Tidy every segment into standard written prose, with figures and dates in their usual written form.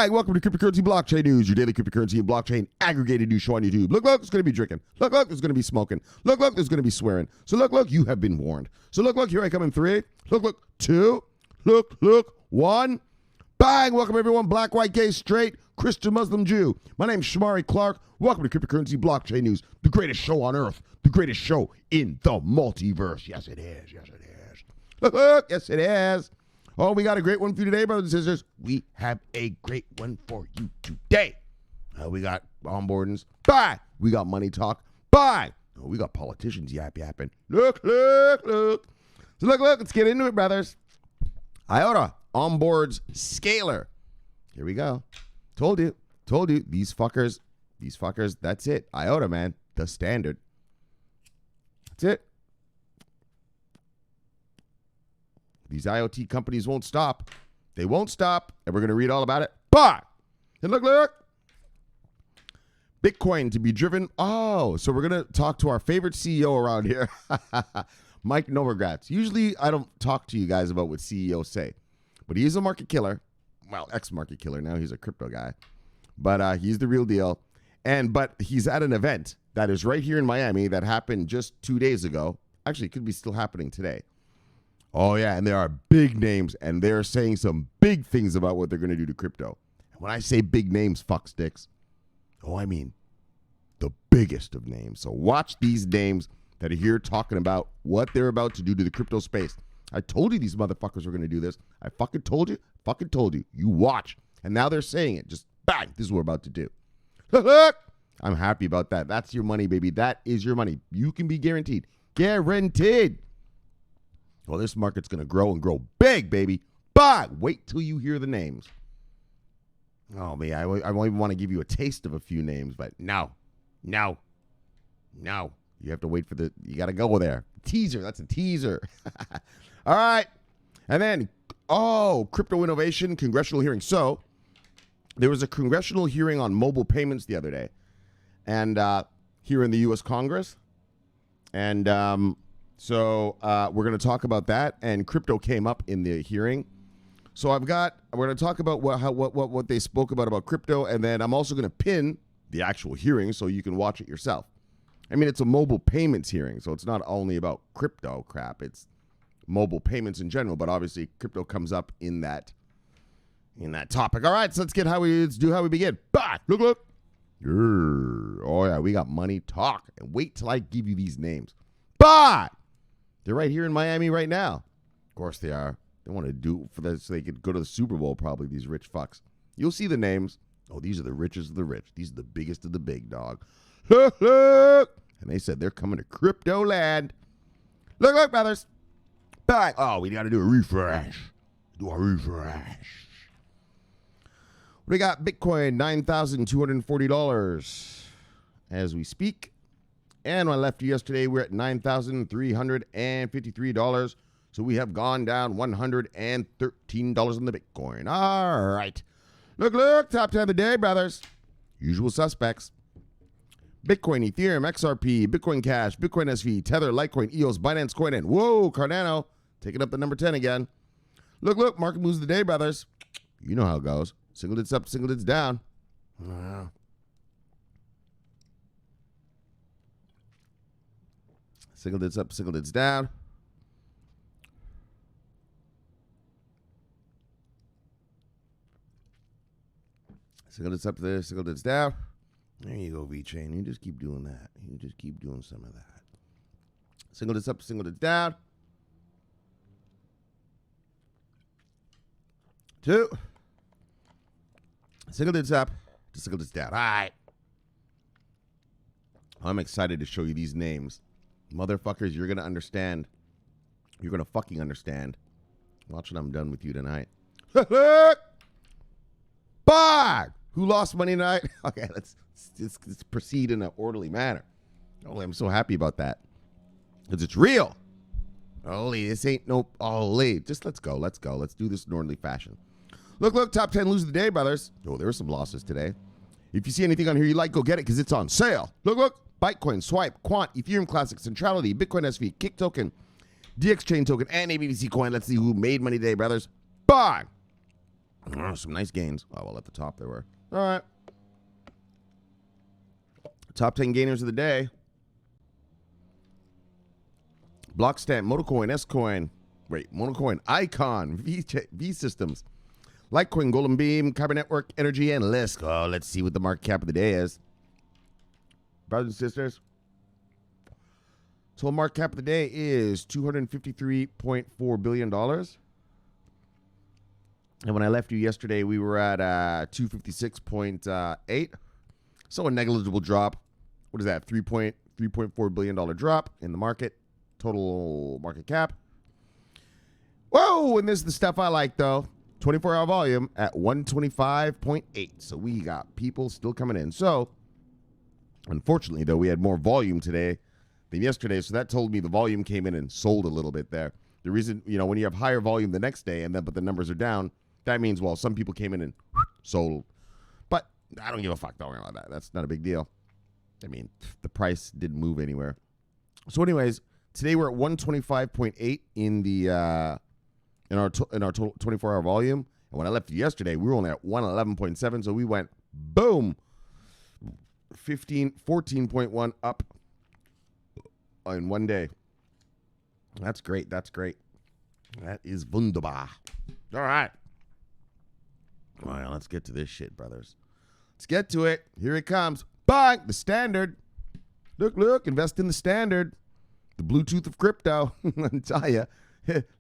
Bang! Welcome to Cryptocurrency Blockchain News, your daily cryptocurrency and blockchain aggregated news show on YouTube. Look, there's going to be drinking. Look, there's going to be smoking. Look, there's going to be swearing. So look, you have been warned. So look, here I come in 3. Look, 2. Look, 1. Bang! Welcome everyone, black, white, gay, straight, Christian, Muslim, Jew. My name's Shomari Clarke. Welcome to Cryptocurrency Blockchain News, the greatest show on earth, the greatest show in the multiverse. Yes, it is. Yes, it is. Look, yes, it is. Oh, we got a great one for you today, brothers and sisters. We have a great one for you today. We got onboardings. Bye. We got money talk. Bye. Oh, we got politicians yapping. Look. So look, let's get into it, brothers. IOTA onboards SCAALER. Here we go. Told you. These fuckers, that's it. IOTA, man, the standard. That's it. These IoT companies won't stop. They won't stop, and we're going to read all about it. But, and look. Bitcoin to be driven. Oh, so we're going to talk to our favorite CEO around here, Mike Novogratz. Usually, I don't talk to you guys about what CEOs say, but he is a market killer. Well, ex-market killer. Now he's a crypto guy, but he's the real deal. But he's at an event that is right here in Miami that happened just 2 days ago. Actually, it could be still happening today. Oh, yeah, and there are big names, and they're saying some big things about what they're going to do to crypto. And when I say big names, fuck sticks, I mean the biggest of names. So watch these names that are here talking about what they're about to do to the crypto space. I told you these motherfuckers were going to do this. I fucking told you. You watch. And now they're saying it. Just bang, this is what we're about to do. Look, I'm happy about that. That's your money, baby. That is your money. You can be guaranteed. Guaranteed. Well, this market's going to grow and grow big, baby. But wait till you hear the names. Oh, man, I won't even want to give you a taste of a few names, but no. You have to wait for you got to go there. Teaser, that's a teaser. All right. And then, crypto innovation, congressional hearing. So there was a congressional hearing on mobile payments the other day. And here in the U.S. Congress. And So we're going to talk about that, and crypto came up in the hearing. So we're going to talk about what they spoke about crypto, and then I'm also going to pin the actual hearing so you can watch it yourself. I mean, it's a mobile payments hearing, so it's not only about crypto crap, it's mobile payments in general, but obviously crypto comes up in that topic. All right, so let's do how we begin. Bah! Look. Oh yeah, we got money talk, and wait till I give you these names. Bah! They're right here in Miami right now. Of course they are. They want to do for this so they could go to the Super Bowl, probably, these rich fucks. You'll see the names. Oh, these are the richest of the rich. These are the biggest of the big, dog. And they said they're coming to crypto land. Look, brothers. Back. Oh, we got to do a refresh. We got Bitcoin, $9,240 as we speak. And when I left you yesterday, we're at $9,353. So we have gone down $113 on the Bitcoin. All right. Look, top 10 of the day, brothers. Usual suspects. Bitcoin, Ethereum, XRP, Bitcoin Cash, Bitcoin SV, Tether, Litecoin, EOS, Binance Coin, and whoa, Cardano taking up the number 10 again. Look, market moves of the day, brothers. You know how it goes. Single digits up, single digits down. Single digits up, single digits down. Single digits up there, single digits down. There you go, V-Chain. You just keep doing that. You just keep doing some of that. Single digits up, single digits down. 2. Single digits up, single digits down. All right. I'm excited to show you these names. Motherfuckers, you're going to understand. You're going to fucking understand. Watch when I'm done with you tonight. Bye! Who lost money tonight? Okay, let's proceed in an orderly manner. Oh, I'm so happy about that. Because it's real. Holy, this ain't no... Holy, just let's go. Let's do this in orderly fashion. Look, top 10 lose of the day, brothers. Oh, there were some losses today. If you see anything on here you like, go get it because it's on sale. Look. Bitcoin, Swipe, Quant, Ethereum Classic, Centrality, Bitcoin SV, Kick Token, DX Chain Token, and ABBC Coin. Let's see who made money today, brothers. Bye. Some nice gains. Oh, well, at the top there were. All right. Top 10 gainers of the day. Blockstamp, Motocoin, S-Coin. Wait, Monocoin, Icon, V Systems, Litecoin, Golden Beam, Carbon Network, Energy, and Lisk. Oh, let's see what the market cap of the day is. Brothers and sisters, total market cap of the day is $253.4 billion. And when I left you yesterday, we were at 256.8. So a negligible drop. What is that? $3.4 billion drop in the market. Total market cap. Whoa, and this is the stuff I like, though. 24-hour volume at 125.8. So we got people still coming in. So, unfortunately, though, we had more volume today than yesterday. So that told me the volume came in and sold a little bit there. The reason, when you have higher volume the next day but the numbers are down, that means, well, some people came in and sold. But I don't give a fuck. Don't worry about that. That's not a big deal. I mean, the price didn't move anywhere. So anyways, today we're at 125.8 in our total 24-hour volume. And when I left yesterday, we were only at 111.7. So we went, boom, 14.1 up in one day. That's great. That's great. That is wunderbar. All right. All right, let's get to this shit, brothers. Let's get to it. Here it comes. Bang! The standard. Look, invest in the standard. The Bluetooth of crypto. I tell you,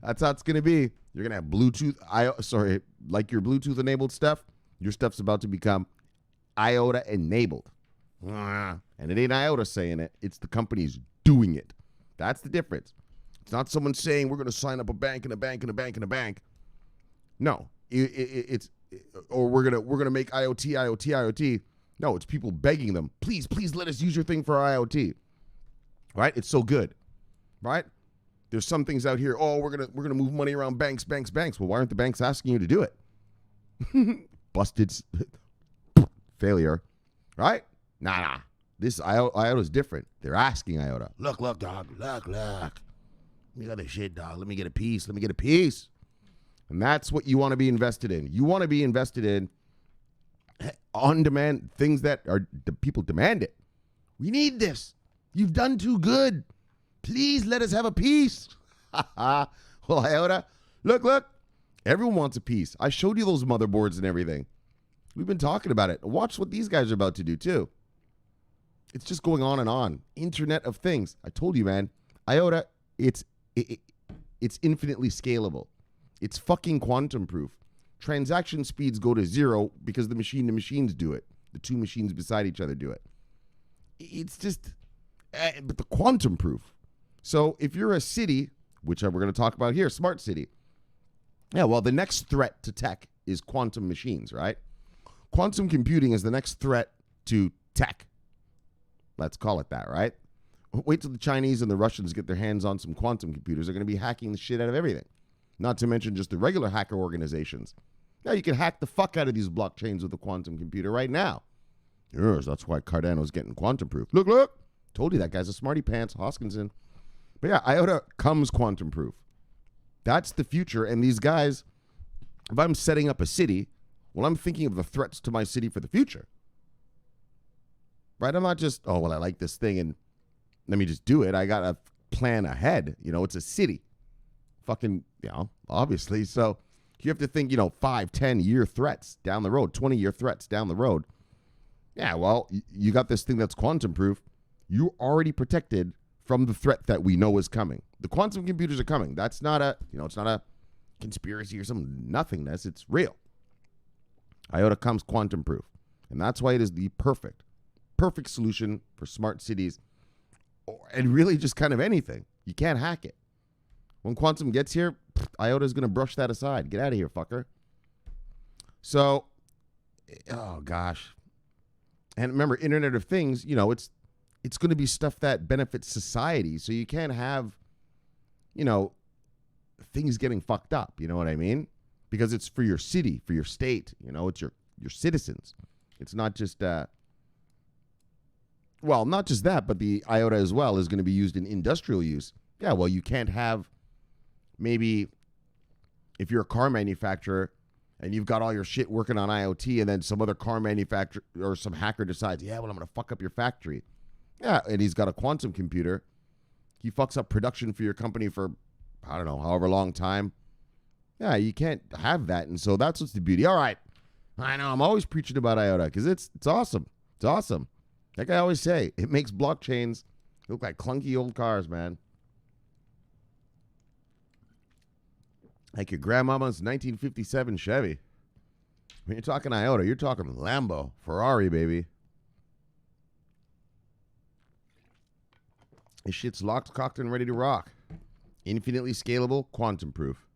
that's how it's going to be. You're going to have Bluetooth, like your Bluetooth-enabled stuff, your stuff's about to become IOTA-enabled. And it ain't IOTA saying it. It's the companies doing it. That's the difference. It's not someone saying we're going to sign up a bank and a bank and a bank and a bank. No, or we're gonna make IoT. No, it's people begging them, please let us use your thing for our IoT. Right? It's so good. Right? There's some things out here. Oh, we're gonna move money around banks. Well, why aren't the banks asking you to do it? Busted failure. Right? Nah. This IOTA is different. They're asking IOTA. Look, dog. Look. You got this shit, dog. Let me get a piece. And that's what you want to be invested in. You want to be invested in on-demand things that the people demand it. We need this. You've done too good. Please let us have a piece. Well, IOTA, look. Everyone wants a piece. I showed you those motherboards and everything. We've been talking about it. Watch what these guys are about to do, too. It's just going on and on. Internet of Things. I told you, man. IOTA, it's infinitely scalable. It's fucking quantum proof. Transaction speeds go to zero because the machines do it. The two machines beside each other do it. It's just, but the quantum proof. So if you're a city, which we're going to talk about here, smart city. Yeah, well, the next threat to tech is quantum machines, right? Quantum computing is the next threat to tech. Let's call it that, right? Wait till the Chinese and the Russians get their hands on some quantum computers. They're going to be hacking the shit out of everything. Not to mention just the regular hacker organizations. Now you can hack the fuck out of these blockchains with a quantum computer right now. Yes, that's why Cardano's getting quantum proof. Look. Told you that guy's a smarty pants, Hoskinson. But yeah, IOTA comes quantum proof. That's the future. And these guys, if I'm setting up a city, well, I'm thinking of the threats to my city for the future. Right? I'm not just, I like this thing and let me just do it. I got to plan ahead. It's a city. Fucking, obviously. So you have to think, 5, 10-year threats down the road, 20-year threats down the road. Yeah, well, you got this thing that's quantum proof. You're already protected from the threat that we know is coming. The quantum computers are coming. That's not it's not a conspiracy or some nothingness. It's real. IOTA comes quantum proof. And that's why it is the perfect solution for smart cities and really just kind of anything. You can't hack it. When quantum gets here, IOTA is going to brush that aside. Get out of here, fucker. So, oh gosh. And remember, Internet of Things, it's going to be stuff that benefits society. So you can't have, things getting fucked up. You know what I mean? Because it's for your city, for your state. It's your citizens. It's not just, not just that, but the IOTA as well is going to be used in industrial use. Yeah, well, you can't have maybe if you're a car manufacturer and you've got all your shit working on IoT, and then some other car manufacturer or some hacker decides, yeah, well, I'm going to fuck up your factory. Yeah, and he's got a quantum computer. He fucks up production for your company for, I don't know, however long time. Yeah, you can't have that. And so that's what's the beauty. All right. I know, I'm always preaching about IOTA because it's awesome. It's awesome. Like I always say, it makes blockchains look like clunky old cars, man. Like your grandmama's 1957 Chevy. When you're talking IOTA, you're talking Lambo, Ferrari, baby. This shit's locked, cocked, and ready to rock. Infinitely scalable, quantum proof.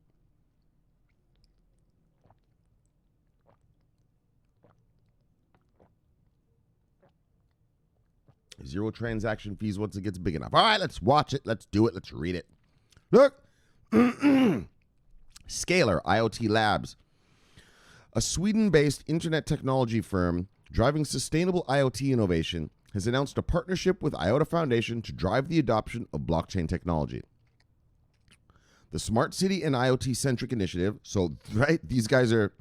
Zero transaction fees once it gets big enough. All right, let's watch it. Let's do it. Let's read it. Look. SCAALER IoT Labs, a Sweden-based internet technology firm driving sustainable IoT innovation, has announced a partnership with IOTA Foundation to drive the adoption of blockchain technology. The Smart City and IoT-centric initiative, so right, these guys are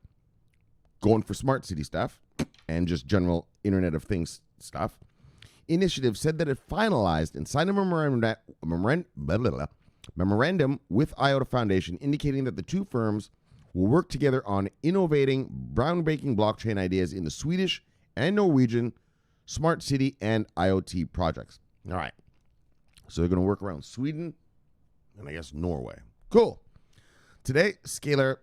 going for smart city stuff and just general Internet of Things stuff. Initiative said that it finalized and signed a memorandum with IOTA Foundation indicating that the two firms will work together on innovating groundbreaking blockchain ideas in the Swedish and Norwegian smart city and IoT projects. All right. So they're going to work around Sweden and I guess Norway. Cool. Today, SCAALER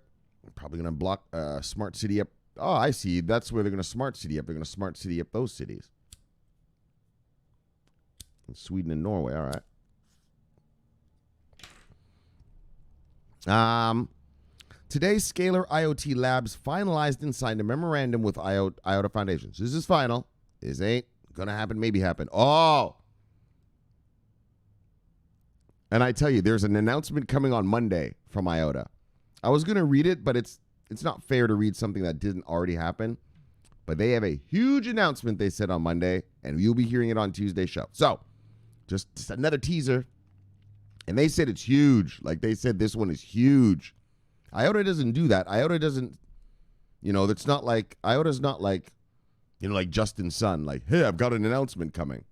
probably going to block smart city up. Oh, I see. That's where they're going to smart city up. They're going to smart city up those cities. In Sweden and Norway. All right. Today, SCAALER IoT Labs finalized and signed a memorandum with IOTA Foundation. So this is final. This ain't going to happen, maybe happen. Oh! And I tell you, there's an announcement coming on Monday from IOTA. I was going to read it, but it's not fair to read something that didn't already happen. But they have a huge announcement they said on Monday, and you'll be hearing it on Tuesday's show. So, just another teaser. And they said it's huge. Like they said this one is huge. IOTA doesn't do that. IOTA doesn't, it's not like, IOTA's not like, like Justin's son. Like, hey, I've got an announcement coming.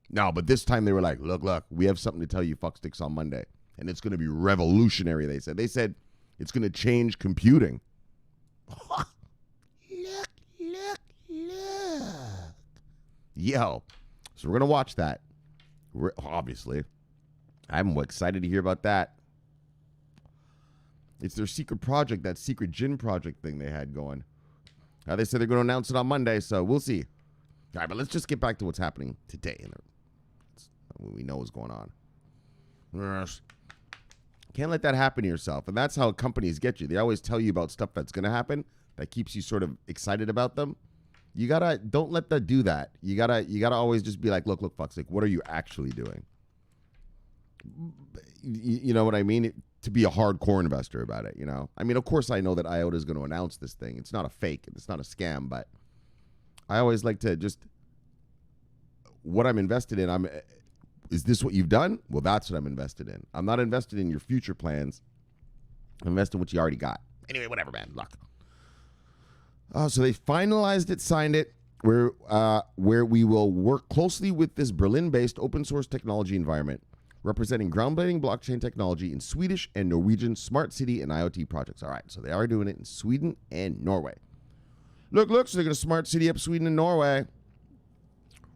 No, but this time they were like, look, we have something to tell you fucksticks on Monday. And it's going to be revolutionary, they said. They said it's going to change computing. Look. Yo. So we're going to watch that. Obviously. I'm excited to hear about that. It's their secret project, that secret gin project thing they had going. They said they're going to announce it on Monday, so we'll see. All right, but let's just get back to what's happening today. What we know is going on. Can't let that happen to yourself. And that's how companies get you. They always tell you about stuff that's going to happen that keeps you sort of excited about them. You gotta, don't let that do that. You gotta always just be like, look, fucks, like, what are you actually doing? You know what I mean? To be a hardcore investor about it, I mean, of course I know that IOTA is going to announce this thing. It's not a fake. It's not a scam, but I always like to just, what I'm invested in, is this what you've done? Well, that's what I'm invested in. I'm not invested in your future plans. I'm invested in what you already got. Anyway, whatever, man. Luck. So they finalized it, signed it, where we will work closely with this Berlin-based open source technology environment, representing groundbreaking blockchain technology in Swedish and Norwegian smart city and IoT projects. All right, so they are doing it in Sweden and Norway. Look, so they're going to smart city up Sweden and Norway.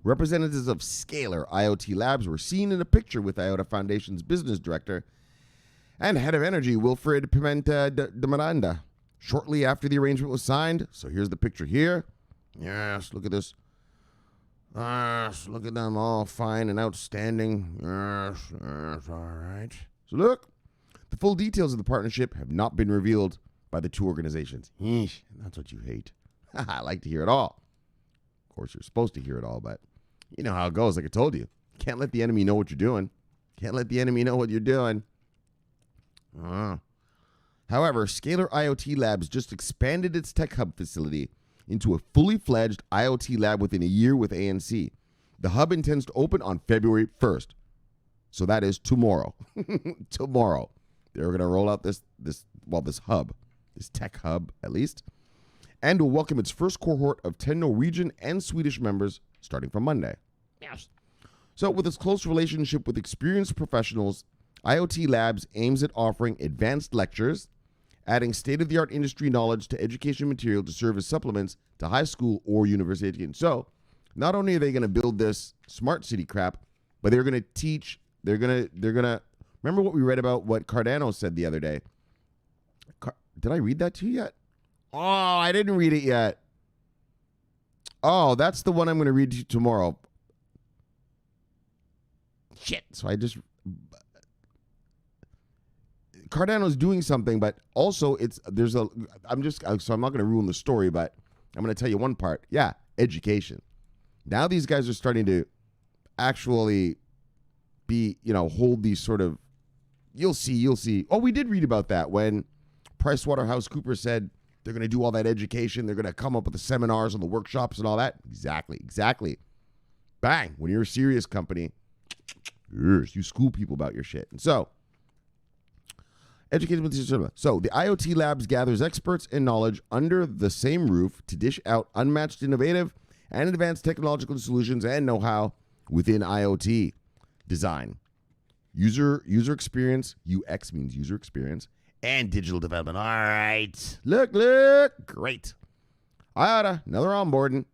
Representatives of SCAALER IoT Labs were seen in a picture with IOTA Foundation's business director and head of energy, Wilfred Pimenta de Miranda, shortly after the arrangement was signed. So here's the picture here. Yes, look at this. Look at them all fine and outstanding. Yes, all right. So look, the full details of the partnership have not been revealed by the two organizations. Eesh, that's what you hate. I like to hear it all. Of course, you're supposed to hear it all, but you know how it goes. Like I told you, can't let the enemy know what you're doing. Can't let the enemy know what you're doing. However, SCAALER IoT Labs just expanded its tech hub facility into a fully fledged IoT lab within a year with ANC. The hub intends to open on February 1st. So that is tomorrow. Tomorrow. They're going to roll out this hub, this tech hub at least, and will welcome its first cohort of 10 Norwegian and Swedish members starting from Monday. Yes. So with its close relationship with experienced professionals, IoT Labs aims at offering advanced lectures, adding state-of-the-art industry knowledge to education material to serve as supplements to high school or university education. So not only are they going to build this smart city crap, but they're going to teach, they're going to, remember what we read about what Cardano said the other day? Did I read that to you yet? Oh, I didn't read it yet. Oh, that's the one I'm going to read to you tomorrow. Shit. So Cardano's doing something, but also I'm not going to ruin the story, but I'm going to tell you one part. Yeah, education. Now these guys are starting to actually hold these sort of, you'll see. Oh, we did read about that when PricewaterhouseCoopers said they're going to do all that education. They're going to come up with the seminars and the workshops and all that. Exactly. Bang. When you're a serious company, you school people about your shit. And so, education. So the IoT Labs gathers experts and knowledge under the same roof to dish out unmatched innovative and advanced technological solutions and know-how within IoT design, user experience. UX means user experience. And digital development. All right. Look. Great. IOTA, another onboarding.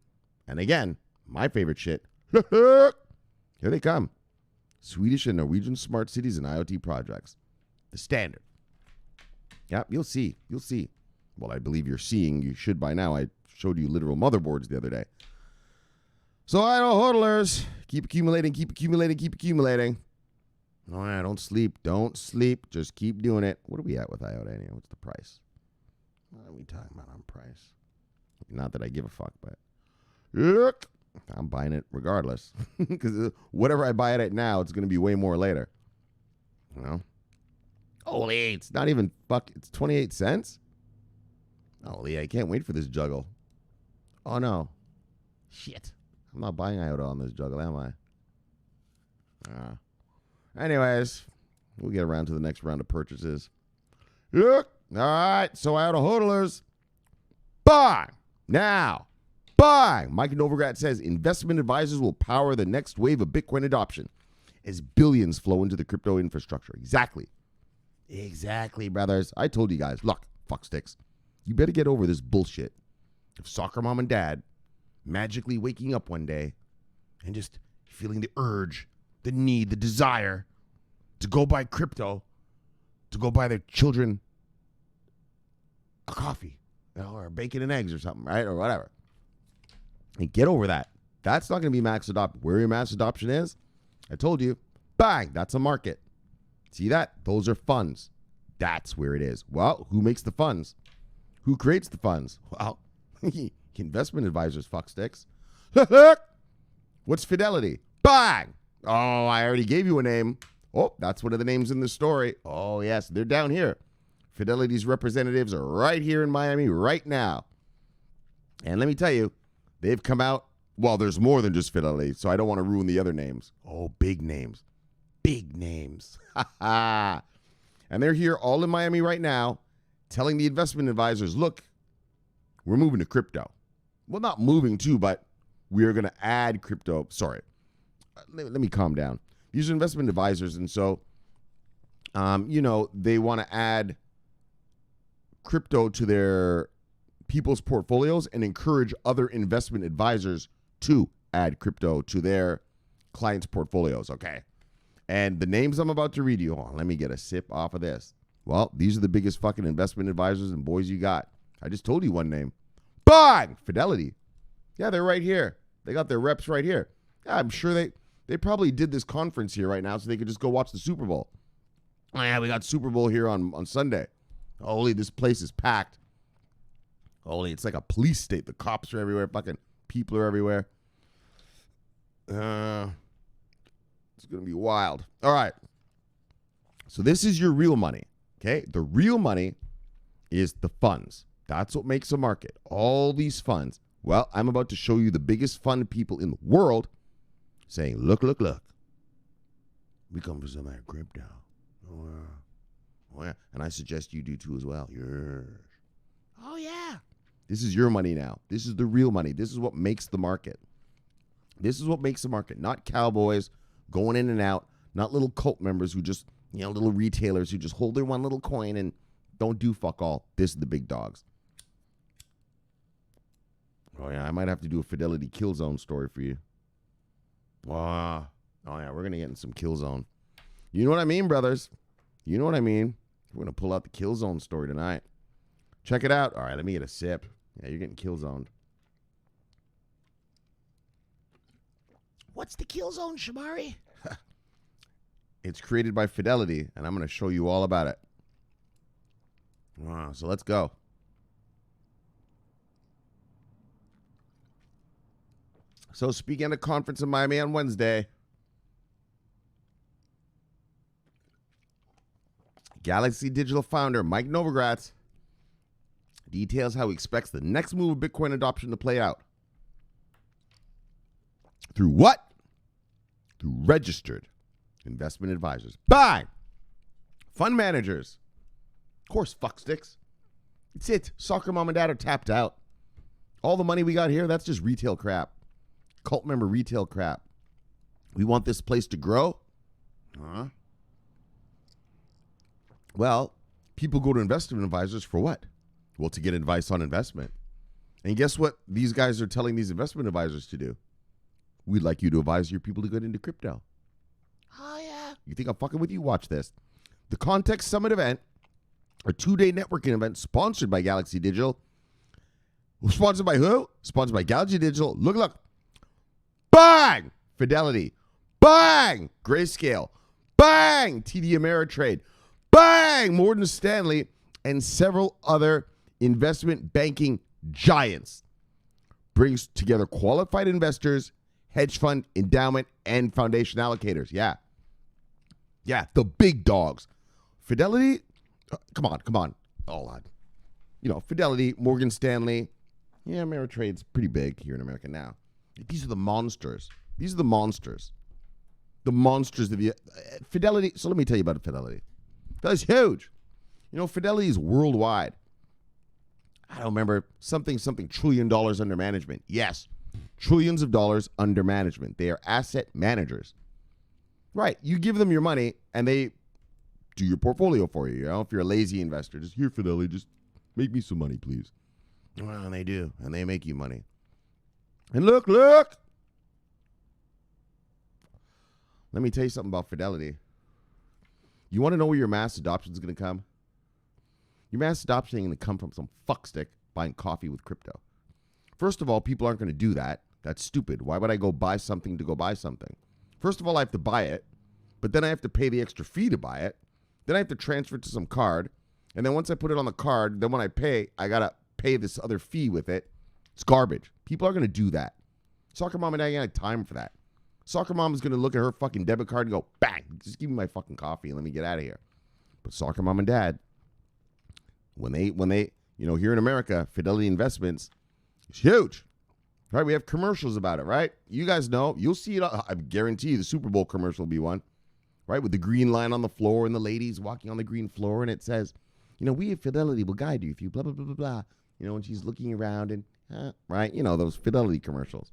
And again, my favorite shit. Here they come. Swedish and Norwegian smart cities and IoT projects. The standard. Yep, you'll see. Well, I believe you're seeing. You should by now. I showed you literal motherboards the other day. So idle hodlers, keep accumulating. Oh, yeah, don't sleep. Just keep doing it. What are we at with IOTA anyway? What's the price? What are we talking about on price? Not that I give a fuck, but look, I'm buying it regardless. Because whatever I buy it at now, it's going to be way more later. You know? Holy, it's not even it's 28 cents? Holy, I can't wait for this juggle. Oh, no. Shit. I'm not buying IOTA on this juggle, am I? Anyways, we'll get around to the next round of purchases. Look. All right. So IOTA hodlers, buy now. Buy. Mike Novogratz says investment advisors will power the next wave of Bitcoin adoption as billions flow into the crypto infrastructure. Exactly, brothers. I told you guys, look, fucksticks, you better get over this bullshit of soccer mom and dad magically waking up one day and just feeling the urge, the need, the desire to go buy crypto, to go buy their children a coffee, or bacon and eggs or something, right? Or whatever. And get over that. That's not going to be mass adoption. Where your mass adoption is, I told you, bang, that's a market. See that? Those are funds. That's where it is. Well, who makes the funds? Who creates the funds? Well, investment advisors, fucksticks. What's Fidelity? Bang! Oh, I already gave you a name. Oh, that's one of the names in the story. Oh, yes, they're down here. Fidelity's representatives are right here in Miami right now. And let me tell you, they've come out. Well, there's more than just Fidelity, so I don't want to ruin the other names. Oh, big names. Big names. And they're here all in Miami right now telling the investment advisors, look, we're moving to crypto. Well, not moving to, but we are going to add crypto. Sorry. Let me calm down. These are investment advisors, and so, they want to add crypto to their people's portfolios and encourage other investment advisors to add crypto to their clients' portfolios, okay? And the names I'm about to read you, let me get a sip off of this. Well, these are the biggest fucking investment advisors and boys you got. I just told you one name. Bang! Fidelity. Yeah, they're right here. They got their reps right here. Yeah, I'm sure they probably did this conference here right now so they could just go watch the Super Bowl. Oh, yeah, we got Super Bowl here on Sunday. Holy, this place is packed. Holy, it's like a police state. The cops are everywhere. Fucking people are everywhere. It's going to be wild. All right. So this is your real money, okay? The real money is the funds. That's what makes a market. All these funds. Well, I'm about to show you the biggest fund people in the world saying, look. We come for some of that crypto. Oh, yeah. And I suggest you do too as well. Yes. Oh, yeah. This is your money now. This is the real money. This is what makes the market. This is what makes the market. Not cowboys going in and out. Not little cult members who just, little retailers who just hold their one little coin and don't do fuck all. This is the big dogs. Oh, yeah. I might have to do a Fidelity Killzone story for you. Wow. Oh, yeah. We're going to get in some Killzone. You know what I mean, brothers? You know what I mean? We're going to pull out the Killzone story tonight. Check it out. All right, let me get a sip. Yeah, you're getting Killzoned. What's the Killzone, Shomari? It's created by Fidelity, and I'm going to show you all about it. Wow, so let's go. So speaking at a conference in Miami on Wednesday, Galaxy Digital founder Mike Novogratz details how he expects the next move of Bitcoin adoption to play out. Through what? Through registered investment advisors. Bang! Fund managers. Of course, fucksticks. It's it. Soccer mom and dad are tapped out. All the money we got here, that's just retail crap. Cult member retail crap. We want this place to grow? Huh? Well, people go to investment advisors for what? Well, to get advice on investment. And guess what these guys are telling these investment advisors to do? We'd like you to advise your people to get into crypto. Oh, yeah. You think I'm fucking with you? Watch this. The Context Summit event, a 2-day networking event sponsored by Galaxy Digital. Sponsored by who? Sponsored by Galaxy Digital. Look. Bang! Fidelity. Bang! Grayscale. Bang! TD Ameritrade. Bang! Morgan Stanley and several other investment banking giants. Brings together qualified investors, hedge fund, endowment, and foundation allocators. Yeah, the big dogs. Fidelity, come on. Hold on. Fidelity, Morgan Stanley. Yeah, Ameritrade's pretty big here in America now. These are the monsters. The monsters of the Fidelity. So let me tell you about Fidelity. That's huge. Fidelity is worldwide. I don't remember something $1 trillion under management. Yes, trillions of dollars under management. They are asset managers. Right. You give them your money and they do your portfolio for you. If you're a lazy investor, just here, Fidelity, just make me some money, please. Well, they do. And they make you money. And look. Let me tell you something about Fidelity. You want to know where your mass adoption is going to come? Your mass adoption ain't going to come from some fuckstick buying coffee with crypto. First of all, people aren't going to do that. That's stupid. Why would I go buy something to go buy something? First of all, I have to buy it, but then I have to pay the extra fee to buy it. Then I have to transfer it to some card. And then once I put it on the card, then when I pay, I got to pay this other fee with it. It's garbage. People are going to do that. Soccer mom and dad ain't got time for that. Soccer mom is going to look at her fucking debit card and go, bang, just give me my fucking coffee and let me get out of here. But soccer mom and dad, when they here in America, Fidelity Investments is huge. Right? We have commercials about it, right? You guys know. You'll see it. I guarantee you the Super Bowl commercial will be one. Right? With the green line on the floor and the ladies walking on the green floor. And it says, we at Fidelity will guide you if you blah, blah, blah, blah, blah. And she's looking around and, right? Those Fidelity commercials.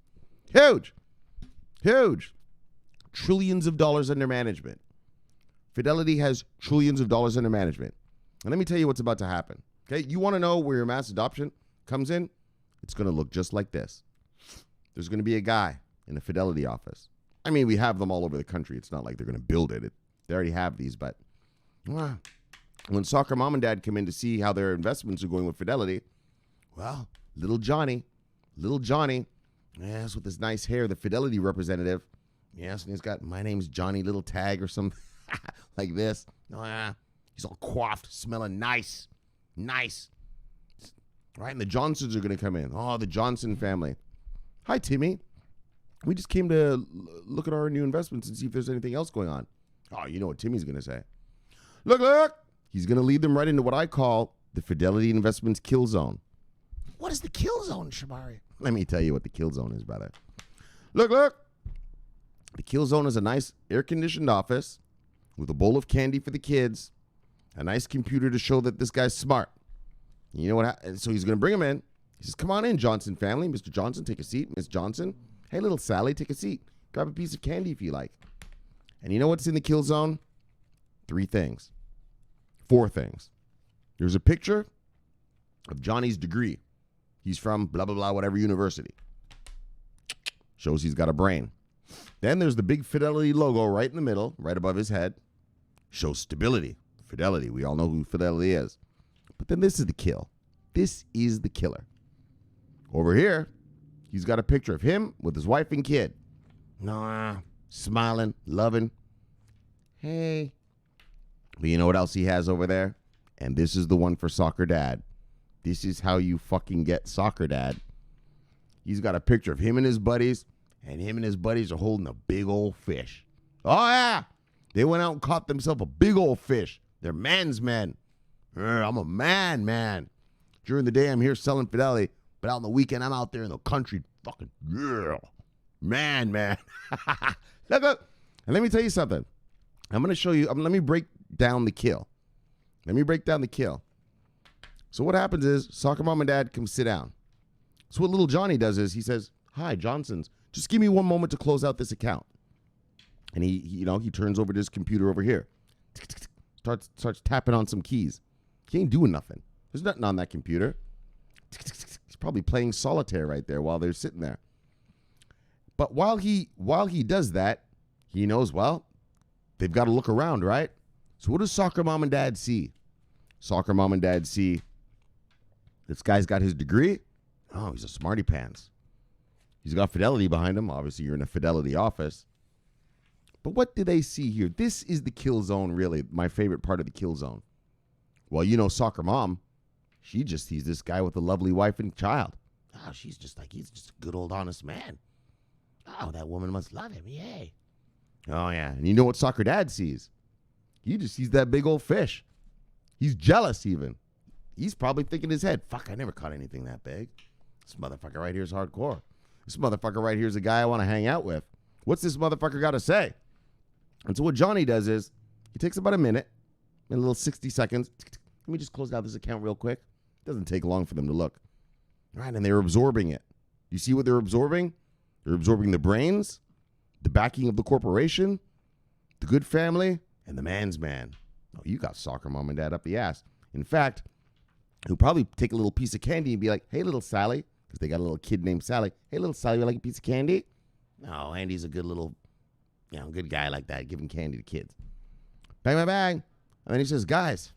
Huge. Trillions of dollars under management. Fidelity has trillions of dollars under management. And let me tell you what's about to happen. Okay? You want to know where your mass adoption comes in? It's going to look just like this. There's going to be a guy in a Fidelity office. I mean, we have them all over the country. It's not like they're going to build it. They already have these, but when soccer mom and dad come in to see how their investments are going with Fidelity, well, little Johnny, yes, with his nice hair, the Fidelity representative, yes, and he's got, my name's Johnny Little Tag or something like this. Oh, yeah. He's all coiffed, smelling nice. Right, and the Johnsons are going to come in. Oh, the Johnson family. Hi, Timmy. We just came to look at our new investments and see if there's anything else going on. Oh, you know what Timmy's going to say. Look. He's going to lead them right into what I call the Fidelity Investments kill zone. What is the kill zone, Shomari? Let me tell you what the kill zone is, brother. Look. The kill zone is a nice air-conditioned office with a bowl of candy for the kids, a nice computer to show that this guy's smart. You know what? So he's going to bring him in. He says, come on in, Johnson family. Mr. Johnson, take a seat. Miss Johnson. Hey, little Sally, take a seat. Grab a piece of candy if you like. And you know what's in the kill zone? 3 things. 4 things. There's a picture of Johnny's degree. He's from blah, blah, blah, whatever university. Shows he's got a brain. Then there's the big Fidelity logo right in the middle, right above his head. Shows stability. Fidelity. We all know who Fidelity is. But then this is the kill. This is the killer. Over here, he's got a picture of him with his wife and kid. Nah, smiling, loving. Hey. But you know what else he has over there? And this is the one for Soccer Dad. This is how you fucking get Soccer Dad. He's got a picture of him and his buddies, and him and his buddies are holding a big old fish. Oh, yeah. They went out and caught themselves a big old fish. They're man's men. I'm a man. During the day, I'm here selling Fidelity, but out on the weekend, I'm out there in the country fucking, yeah. Man. Look up. And let me tell you something. I'm going to show you. Let me break down the kill. So what happens is Soccer Mom and Dad come sit down. So what little Johnny does is he says, hi, Johnsons, just give me one moment to close out this account. And he turns over to his computer over here. Starts tapping on some keys. He ain't doing nothing. There's nothing on that computer. He's probably playing solitaire right there while they're sitting there. But while he does that, he knows, well, they've got to look around, right? So what does Soccer Mom and Dad see? Soccer Mom and Dad see this guy's got his degree. Oh, he's a smarty pants. He's got Fidelity behind him. Obviously, you're in a Fidelity office. But what do they see here? This is the kill zone, really, my favorite part of the kill zone. Well, you know, Soccer Mom, she just sees this guy with a lovely wife and child. Oh, she's just like, he's just a good old honest man. Oh, that woman must love him. Yay. Oh, yeah. And you know what Soccer Dad sees? He just sees that big old fish. He's jealous even. He's probably thinking in his head, fuck, I never caught anything that big. This motherfucker right here is hardcore. This motherfucker right here is a guy I want to hang out with. What's this motherfucker got to say? And so what Johnny does is he takes about a minute, a little 60 seconds. Let me just close out this account real quick. It doesn't take long for them to look. All right, and they're absorbing it. You see what they're absorbing? They're absorbing the brains, the backing of the corporation, the good family, and the man's man. Oh, you got Soccer Mom and Dad up the ass. In fact, he'll probably take a little piece of candy and be like, hey, little Sally, because they got a little kid named Sally. Hey, little Sally, you like a piece of candy? No, Andy's a good little, good guy like that, giving candy to kids. Bang, bang, bang. And then he says, guys,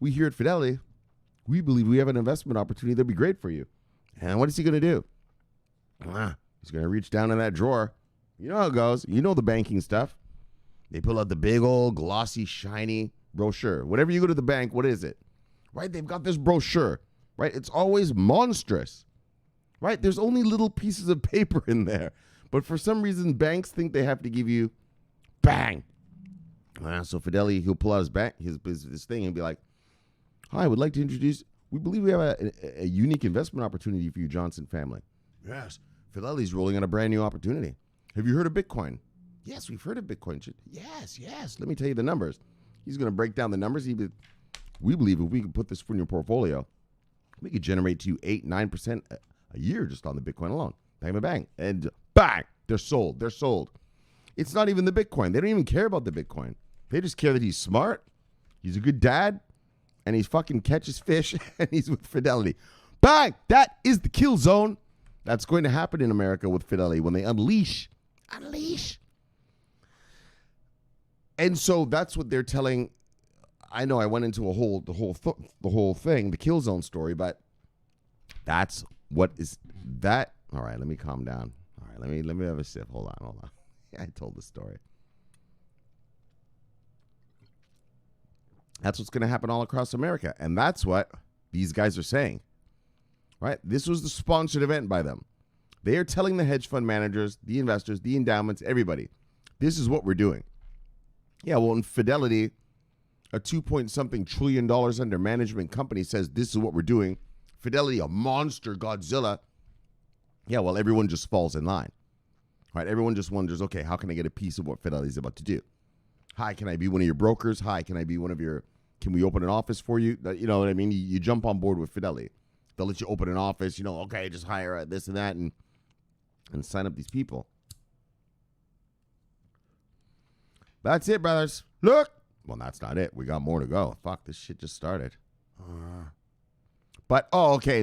we here at Fidelity, we believe we have an investment opportunity that'll be great for you. And what is he going to do? He's going to reach down in that drawer. You know how it goes. You know the banking stuff. They pull out the big old glossy, shiny brochure. Whenever you go to the bank, what is it? Right? They've got this brochure. Right? It's always monstrous. Right? There's only little pieces of paper in there. But for some reason, banks think they have to give you bang. So Fidelity, he'll pull out his bank, his thing and be like, hi, I would like to introduce, we believe we have a unique investment opportunity for you, Johnson family. Yes, Fidelity's rolling on a brand new opportunity. Have you heard of Bitcoin? Yes, we've heard of Bitcoin. Yes. Let me tell you the numbers. He's going to break down the numbers. We believe if we can put this in your portfolio, we could generate to you 8-9% a year just on the Bitcoin alone. Bang, bang, bang. And bang, they're sold. It's not even the Bitcoin. They don't even care about the Bitcoin. They just care that he's smart, he's a good dad, and he's fucking catches fish, and he's with Fidelity. Bang! That is the kill zone. That's going to happen in America with Fidelity when they unleash. And so that's what they're telling. I know I went into the whole thing, the kill zone story, but that's what is that. All right, let me calm down. All right, let me have a sip. Hold on. I told the story. That's what's going to happen all across America. And that's what these guys are saying. Right? This was the sponsored event by them. They are telling the hedge fund managers, the investors, the endowments, everybody, this is what we're doing. Yeah, well, in Fidelity, a 2-point-something trillion under management company says this is what we're doing. Fidelity, a monster Godzilla. Yeah, well, everyone just falls in line. Right? Everyone just wonders, okay, how can I get a piece of what Fidelity's about to do? Hi, can I be one of your brokers? Hi, can I be one of your Can we open an office for you? You know what I mean? You jump on board with Fidelity. They'll let you open an office, okay, just hire this and that and sign up these people. That's it, brothers. Look. Well, that's not it. We got more to go. Fuck, this shit just started. But, okay,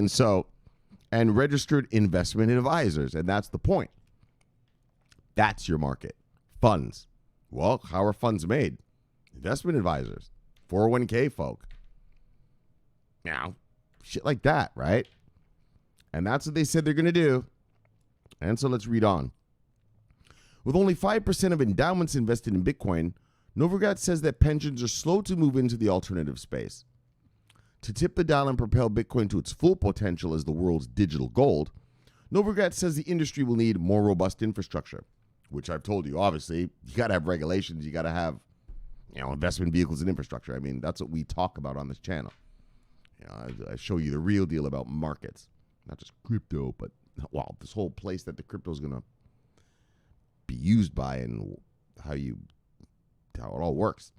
and registered investment advisors, and that's the point. That's your market. Funds. Well, how are funds made? Investment advisors. 401k folk. Now, shit like that, right? And that's what they said they're going to do. And so let's read on. With only 5% of endowments invested in Bitcoin, Novogratz says that pensions are slow to move into the alternative space. To tip the dial and propel Bitcoin to its full potential as the world's digital gold, Novogratz says the industry will need more robust infrastructure, which I've told you, obviously, you got to have regulations, you got to have, investment vehicles and infrastructure. I mean, that's what we talk about on this channel. I show you the real deal about markets, not just crypto, but, this whole place that the crypto is going to be used by and how it all works.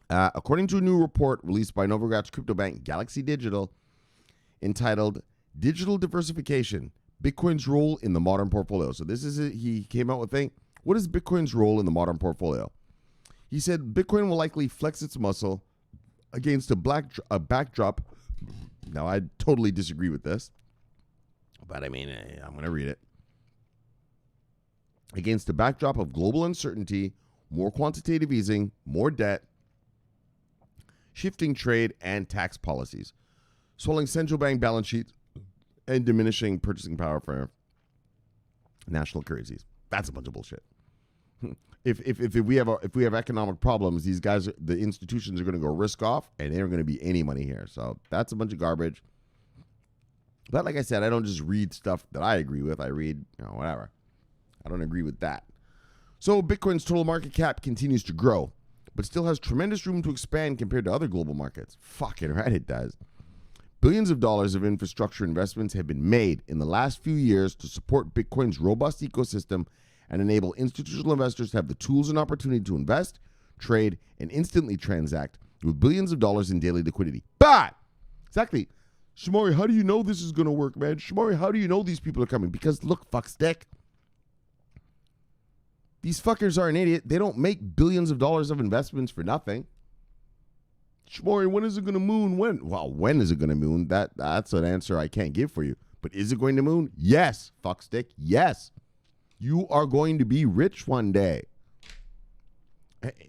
According to a new report released by Novogratz crypto bank Galaxy Digital, entitled "Digital Diversification: Bitcoin's Role in the Modern Portfolio." So this is it. He came out with saying, "What is Bitcoin's role in the modern portfolio?" He said Bitcoin will likely flex its muscle against a backdrop. Now, I totally disagree with this, but I'm going to read it. Against a backdrop of global uncertainty, more quantitative easing, more debt, shifting trade and tax policies, swelling central bank balance sheets, and diminishing purchasing power for national currencies. That's a bunch of bullshit. If we have economic problems, these guys, the institutions are going to go risk off, and there aren't going to be any money here. So that's a bunch of garbage. But like I said, I don't just read stuff that I agree with. I read, whatever. I don't agree with that. So Bitcoin's total market cap continues to grow, but still has tremendous room to expand compared to other global markets. Fucking right it does. Billions of dollars of infrastructure investments have been made in the last few years to support Bitcoin's robust ecosystem and enable institutional investors to have the tools and opportunity to invest, trade, and instantly transact with billions of dollars in daily liquidity. But, exactly, Shomari, how do you know this is going to work, man? Shomari, how do you know these people are coming? Because, look, fuckstick, these fuckers are an idiot. They don't make billions of dollars of investments for nothing. Shomari, when is it going to moon? When? Well, when is it going to moon? That's an answer I can't give for you. But is it going to moon? Yes, fuckstick, yes. You are going to be rich one day.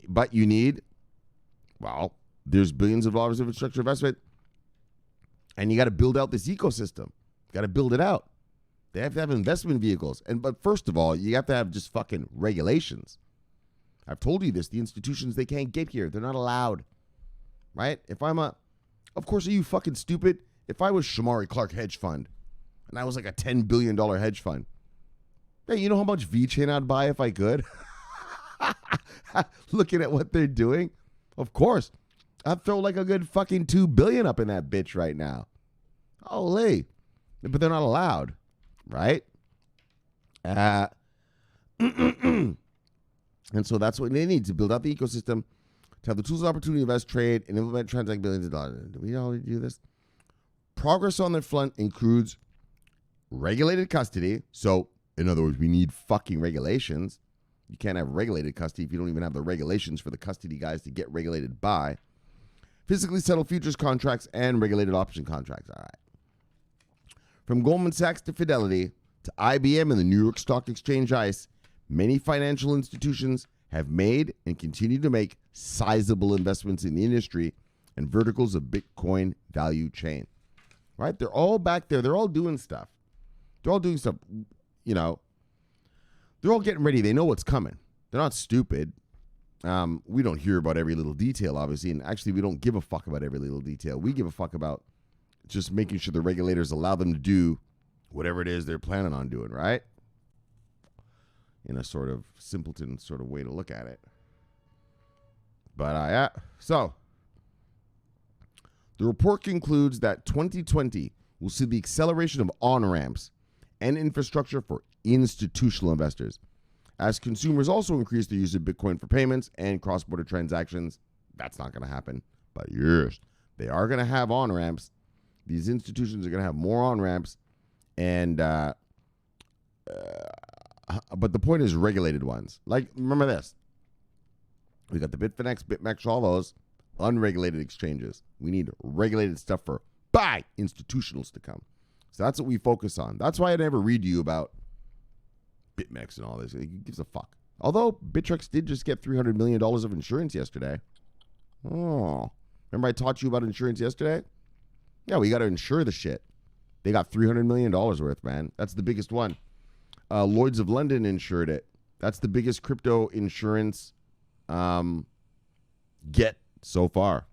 But you need, there's billions of dollars of infrastructure investment. And you got to build out this ecosystem. You got to build it out. They have to have investment vehicles. But first of all, you have to have just fucking regulations. I've told you this. The institutions, they can't get here. They're not allowed. Right? Of course, are you fucking stupid? If I was Shomari Clarke hedge fund, and I was like a $10 billion hedge fund, hey, you know how much VeChain I'd buy if I could? Looking at what they're doing, of course. I'd throw like a good fucking $2 billion up in that bitch right now. Holy. But they're not allowed, right? And so that's what they need to build out the ecosystem, to have the tools and opportunity to invest, trade, and implement, transact billions of dollars. Do we already do this? Progress on that front includes regulated custody. So, in other words, we need fucking regulations. You can't have regulated custody if you don't even have the regulations for the custody guys to get regulated by. Physically settled futures contracts and regulated option contracts. All right. From Goldman Sachs to Fidelity to IBM and the New York Stock Exchange ICE, many financial institutions have made and continue to make sizable investments in the industry and verticals of Bitcoin value chain. Right? They're all back there. They're all doing stuff. They're all doing stuff. They're all getting ready. They know what's coming. They're not stupid. We don't hear about every little detail, obviously, and actually we don't give a fuck about every little detail. We give a fuck about just making sure the regulators allow them to do whatever it is they're planning on doing, right? In a sort of simpleton sort of way to look at it. But, so, the report concludes that 2020 will see the acceleration of on-ramps and infrastructure for institutional investors, as consumers also increase their use of Bitcoin for payments and cross-border transactions. That's not going to happen. But yes, they are going to have on-ramps. These institutions are going to have more on-ramps. And, but the point is regulated ones. Like, remember this. We got the Bitfinex, BitMEX, all those unregulated exchanges. We need regulated stuff for institutionals to come. So that's what we focus on. That's why I never read to you about BitMEX and all this. It gives a fuck. Although Bittrex did just get $300 million of insurance yesterday. Oh, remember I taught you about insurance yesterday? Yeah, we got to insure the shit. They got $300 million worth, man. That's the biggest one. Lloyd's of London insured it. That's the biggest crypto insurance get so far.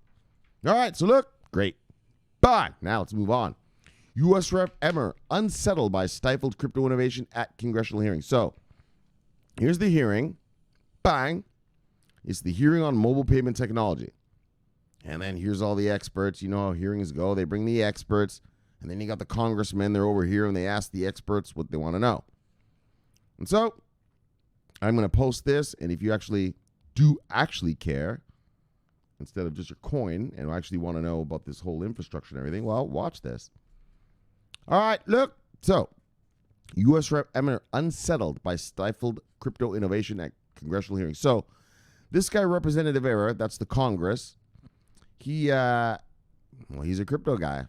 All right, so look, great. Bye. Now let's move on. U.S. Rep. Emmer unsettled by stifled crypto innovation at congressional hearing. So here's the hearing. Bang. It's the hearing on mobile payment technology. And then here's all the experts. You know how hearings go. They bring the experts. And then you got the congressmen. They're over here and they ask the experts what they want to know. And so I'm going to post this. And if you actually care, instead of just your coin, and actually want to know about this whole infrastructure and everything, well, watch this. All right, look. So, U.S. Rep. Emmer unsettled by stifled crypto innovation at congressional hearings. So, this guy, Representative Emmer, that's the Congress. He's a crypto guy,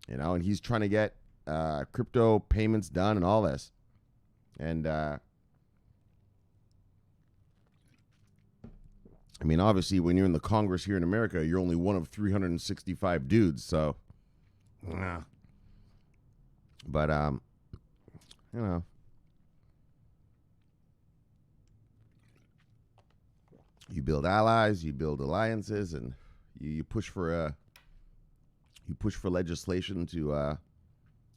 and he's trying to get crypto payments done and all this. And obviously, when you're in the Congress here in America, you're only one of 365 dudes. So, but you build allies, you build alliances, and you push for legislation to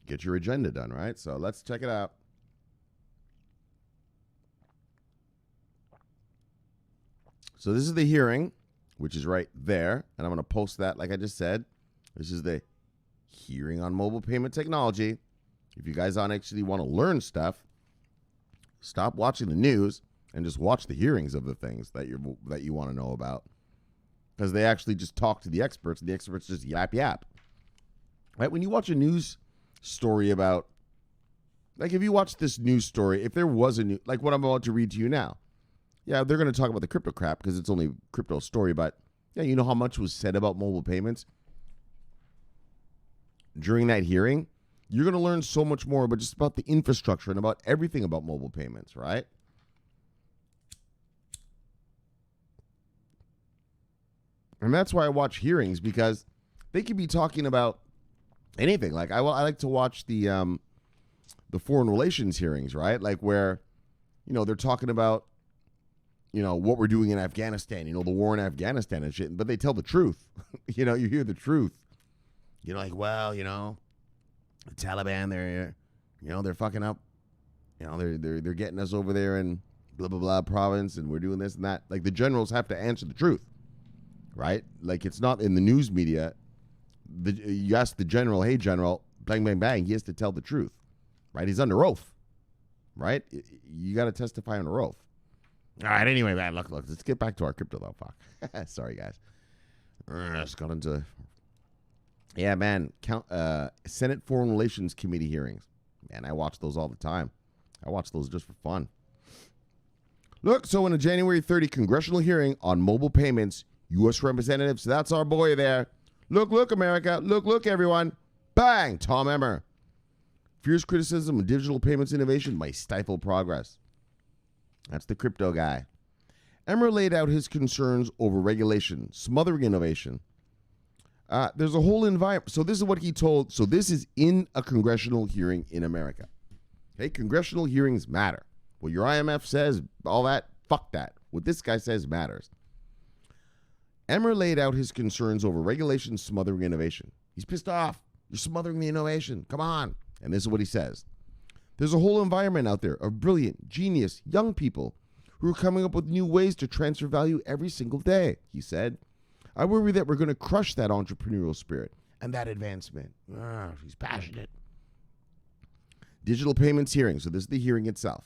get your agenda done, right? So let's check it out. So this is the hearing, which is right there, and I'm going to post that like I just said. This is the hearing on mobile payment technology. If you guys actually want to learn stuff, stop watching the news and just watch the hearings of the things that you want to know about, because they actually just talk to the experts, and the experts just yap. Right? When you watch a news story about, like if you watch this news story, if there was like what I'm about to read to you now, yeah, they're going to talk about the crypto crap because it's only a crypto story, but yeah, you know how much was said about mobile payments during that hearing? You're going to learn so much more about just about the infrastructure and about everything about mobile payments, right? And that's why I watch hearings, because they could be talking about anything. Like I like to watch the foreign relations hearings, right? Like where, they're talking about, what we're doing in Afghanistan, the war in Afghanistan and shit, but they tell the truth. You hear the truth. The Taliban, they're fucking up. They're getting us over there in blah, blah, blah province, and we're doing this and that. Like the generals have to answer the truth, right? Like it's not in the news media. You ask the general, hey, general, bang, bang, bang. He has to tell the truth, right? He's under oath, right? You got to testify under oath. All right, anyway, man, look, let's get back to our crypto, though. Fuck. Sorry, guys. Just got into... Yeah, man, Senate Foreign Relations Committee hearings. Man, I watch those all the time. I watch those just for fun. Look, so in a January 30 congressional hearing on mobile payments, U.S. representatives, that's our boy there. Look, America. Look, everyone. Bang, Tom Emmer. Fierce criticism of digital payments innovation might stifle progress. That's the crypto guy. Emmer laid out his concerns over regulation, smothering innovation. There's a whole environment. So this is what he told. So this is in a congressional hearing in America. Okay, congressional hearings matter. What your IMF says, all that, fuck that. What this guy says matters. Emmer laid out his concerns over regulation smothering innovation. He's pissed off. You're smothering the innovation. Come on. And this is what he says. There's a whole environment out there of brilliant, genius, young people who are coming up with new ways to transfer value every single day, he said. I worry that we're going to crush that entrepreneurial spirit and that advancement. He's passionate. Digital payments hearing. So this is the hearing itself.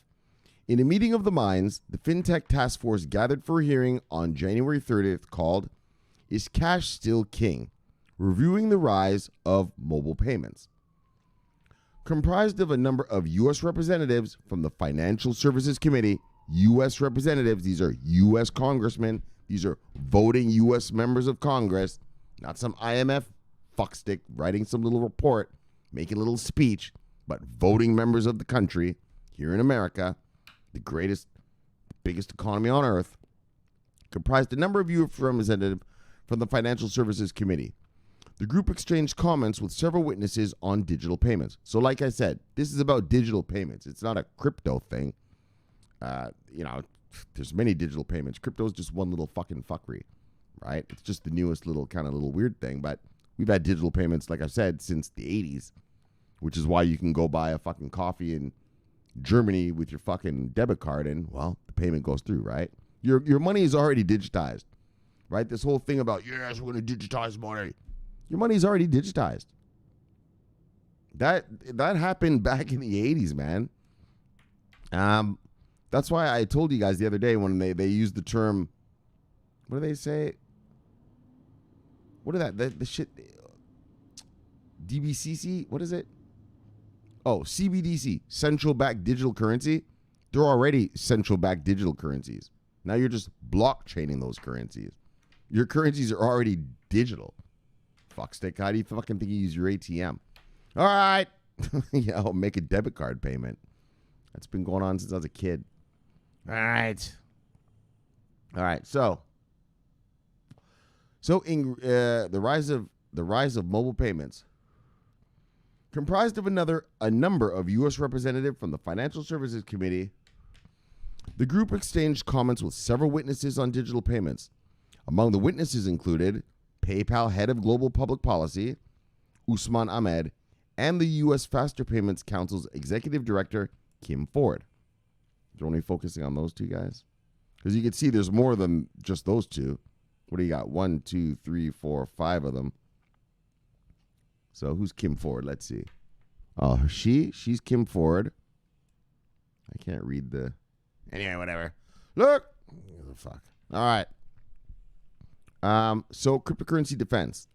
In a meeting of the minds, the FinTech Task Force gathered for a hearing on January 30th called Is Cash Still King? Reviewing the rise of mobile payments. Comprised of a number of U.S. representatives from the Financial Services Committee, U.S. representatives, these are U.S. congressmen, these are voting U.S. members of Congress, not some IMF fuckstick writing some little report, making a little speech, but voting members of the country here in America, the biggest economy on earth, comprised a number of U.S. representatives from the Financial Services Committee. The group exchanged comments with several witnesses on digital payments. So like I said, this is about digital payments. It's not a crypto thing. There's many digital payments. Crypto is just one little fucking fuckery, right? It's just the newest little weird thing. But we've had digital payments, like I said, since the 80s, which is why you can go buy a fucking coffee in Germany with your fucking debit card and, well, the payment goes through, right? Your money is already digitized, right? This whole thing about, yes, we're going to digitize money. Your money's already digitized. That happened back in the 80s, man. That's why I told you guys the other day when they used the term, what do they say? What are the shit? DBCC? What is it? Oh, CBDC, central bank digital currency. They're already central bank digital currencies. Now you're just blockchaining those currencies. Your currencies are already digital. Fuckstick, how do you fucking think you use your ATM? All right. I'll make a debit card payment. That's been going on since I was a kid. All right. So in the rise of mobile payments, comprised of a number of U.S. representatives from the Financial Services Committee, the group exchanged comments with several witnesses on digital payments. Among the witnesses included PayPal head of global public policy, Usman Ahmed, and the U.S. Faster Payments Council's executive director, Kim Ford. They're only focusing on those two guys? Because you can see there's more than just those two. What do you got? 1, 2, 3, 4, 5 of them. So who's Kim Ford? Let's see. Oh, she's Kim Ford. I can't read the... Anyway, whatever. Look! Oh, fuck. All right. So cryptocurrency defense.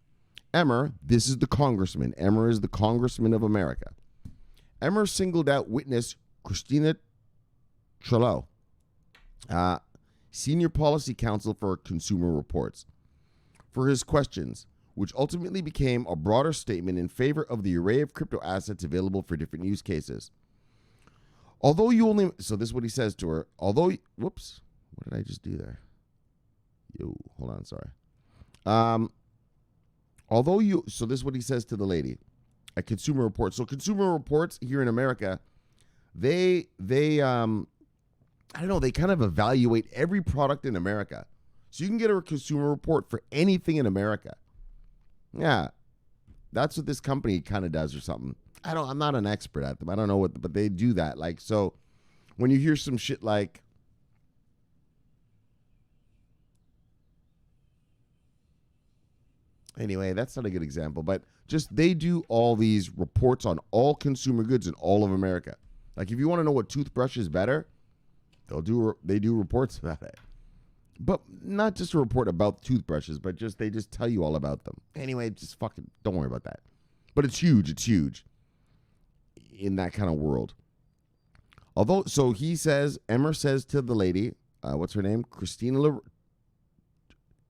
Emmer, this is the congressman. Emmer is the congressman of America. Emmer singled out witness Christina Trello, senior policy counsel for Consumer Reports, for his questions, which ultimately became a broader statement in favor of the array of crypto assets available for different use cases. So this is what he says to her. Whoops, what did I just do there? Hold on, sorry. So this is what he says to the lady at Consumer Reports. So Consumer Reports here in America, they I don't know, they kind of evaluate every product in America. So you can get a Consumer Report for anything in America. Yeah, that's what this company kind of does or something. I'm not an expert at them. I don't know but they do that. Like, so when you hear some shit like, anyway, that's not a good example, but just they do all these reports on all consumer goods in all of America. Like if you want to know what toothbrush is better, they do reports about it. But not just a report about toothbrushes, but they just tell you all about them. Anyway, just fucking don't worry about that. But it's huge in that kind of world. So Emmer says to the lady, what's her name? Christina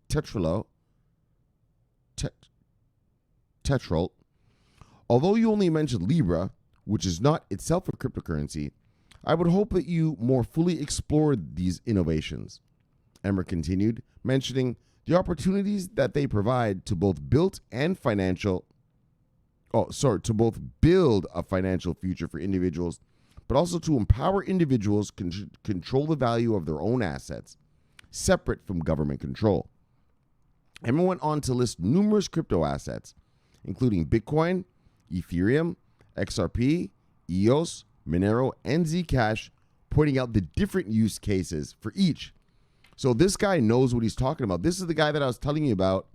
Tetralo. Tetrol. Although you only mentioned Libra, which is not itself a cryptocurrency, I would hope that you more fully explored these innovations. Emmer continued, mentioning the opportunities that they provide to both build a financial future for individuals, but also to empower individuals control the value of their own assets, separate from government control. Emmer went on to list numerous crypto assets, including Bitcoin, Ethereum, XRP, EOS, Monero, and Zcash, pointing out the different use cases for each. So this guy knows what he's talking about. This is the guy that I was telling you about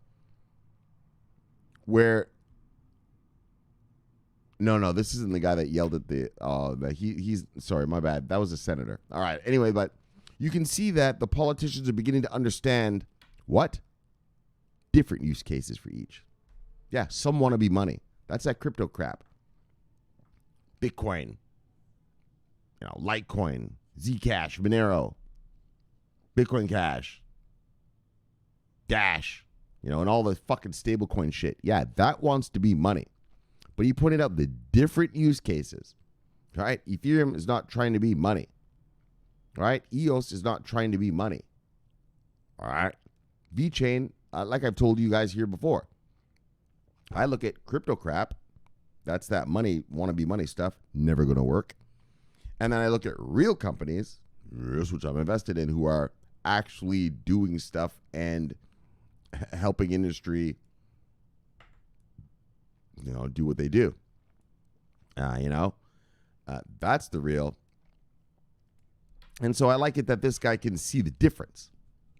where... No, this isn't the guy that yelled at he's sorry, my bad. That was a senator. All right. Anyway, but you can see that the politicians are beginning to understand what? different use cases for each. Yeah, some want to be money. That's that crypto crap. Bitcoin, Litecoin, Zcash, Monero, Bitcoin Cash, Dash, and all the fucking stablecoin shit. Yeah, that wants to be money. But he pointed out the different use cases. Right? Ethereum is not trying to be money. Right? EOS is not trying to be money. All right? VeChain, like I've told you guys here before, I look at crypto crap. That's that money, want to be money stuff. Never going to work. And then I look at real companies, which I'm invested in, who are actually doing stuff and helping industry, do what they do. That's the real. And so I like it that this guy can see the difference.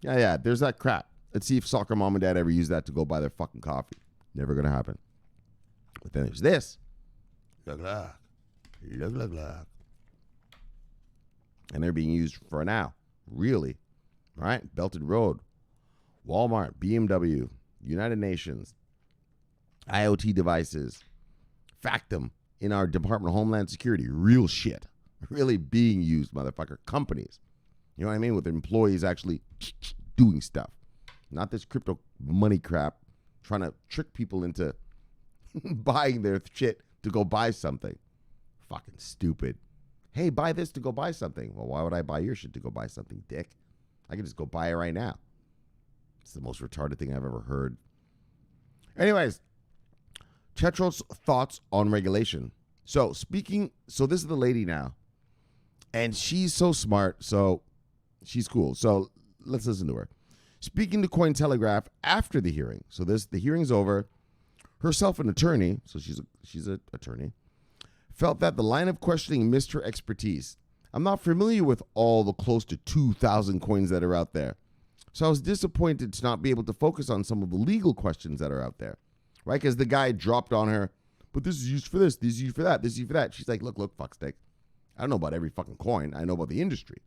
Yeah, there's that crap. Let's see if soccer mom and dad ever use that to go buy their fucking coffee. Never going to happen. But then there's this. Look. And they're being used for now. Really. Right? Belted Road, Walmart, BMW, United Nations, IOT devices, Factum in our Department of Homeland Security. Real shit. Really being used, motherfucker. Companies. You know what I mean? With employees actually doing stuff. Not this crypto money crap trying to trick people into buying their shit to go buy something. Fucking stupid. Hey, buy this to go buy something. Well, why would I buy your shit to go buy something, dick? I can just go buy it right now. It's the most retarded thing I've ever heard. Anyways, Chetro's thoughts on regulation. So this is the lady now. And she's so smart, so she's cool. So let's listen to her. Speaking to Cointelegraph after the hearing. So the hearing's over. Herself an attorney, so she's an attorney, felt that the line of questioning missed her expertise. I'm not familiar with all the close to 2,000 coins that are out there. So I was disappointed to not be able to focus on some of the legal questions that are out there. Right? Because the guy dropped on her, but this is used for this is used for that, this is used for that. She's like, look, fuckstick. I don't know about every fucking coin. I know about the industry.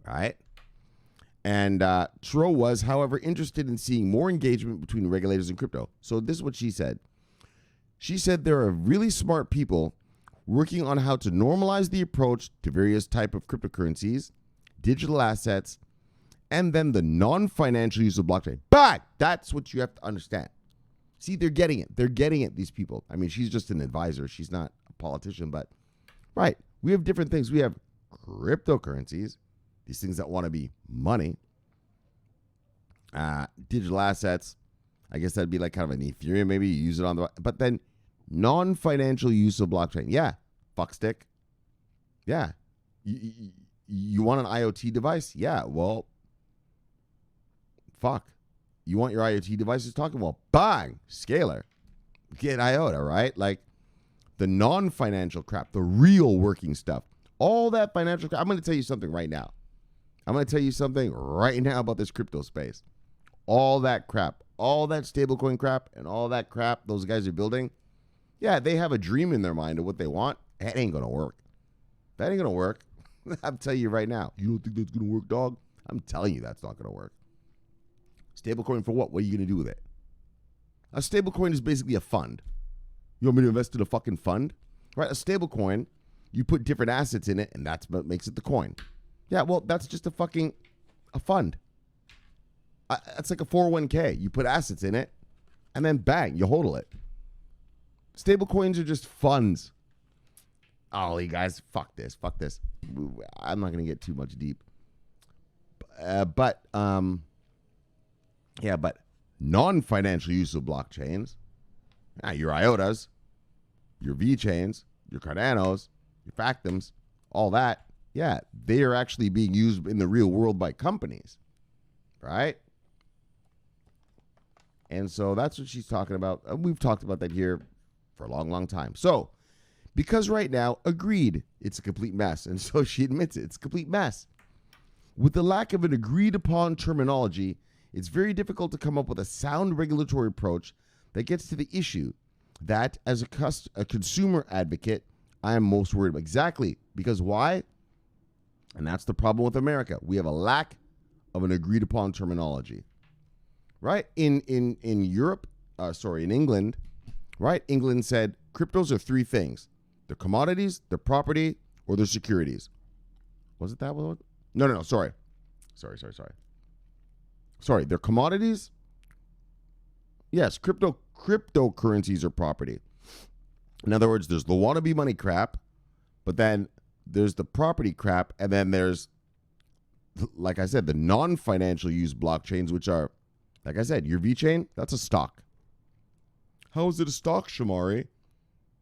All right? And Tro was, however, interested in seeing more engagement between regulators and crypto. So this is what she said. She said there are really smart people working on how to normalize the approach to various type of cryptocurrencies, digital assets, and then the non-financial use of blockchain. But that's what you have to understand. See, they're getting it. They're getting it, these people. I mean, she's just an advisor. She's not a politician, but right. We have different things. We have cryptocurrencies, these things that want to be money, digital assets. I guess that'd be like kind of an Ethereum. Maybe you use it on the, but then non-financial use of blockchain. Yeah. Fuckstick. Yeah. You want an IoT device? Yeah. Well, fuck. You want your IoT devices talking? Well, bang, SCAALER. Get IOTA, right? Like the non-financial crap, the real working stuff. All that financial crap. I'm going to tell you something right now. About this crypto space. All that crap, all that stablecoin crap, and all that crap those guys are building. Yeah, they have a dream in their mind of what they want. That ain't going to work. That ain't going to work. I'm telling you right now. You don't think that's going to work, dog? I'm telling you that's not going to work. Stablecoin for what? What are you going to do with it? A stablecoin is basically a fund. You want me to invest in a fucking fund? Right? A stablecoin, you put different assets in it, and that's what makes it the coin. Yeah, well, that's just a fund. It's like a 401k. You put assets in it, and then bang, you hodl it. Stable coins are just funds. Oh, you guys, fuck this. I'm not going to get too much deep. But non-financial use of blockchains, your IOTAs, your VeChains, your Cardanos, your Factums, all that, yeah, they are actually being used in the real world by companies, right? And so that's what she's talking about. We've talked about that here for a long, long time. So, because right now, agreed, it's a complete mess. And so she admits it, it's a complete mess. With the lack of an agreed upon terminology, it's very difficult to come up with a sound regulatory approach that gets to the issue that, as a consumer advocate, I am most worried about. Exactly. Because why? And that's the problem with America. We have a lack of an agreed upon terminology. right? In Europe, in England, right? England said cryptos are three things: they're commodities, they're property, or they're securities. Was it that one? No. Sorry. They're commodities. Yes, cryptocurrencies are property. In other words, there's the wannabe money crap, but then there's the property crap, and then there's, like I said, the non-financial use blockchains, which are, like I said, your VeChain, that's a stock. How is it a stock, Shomari?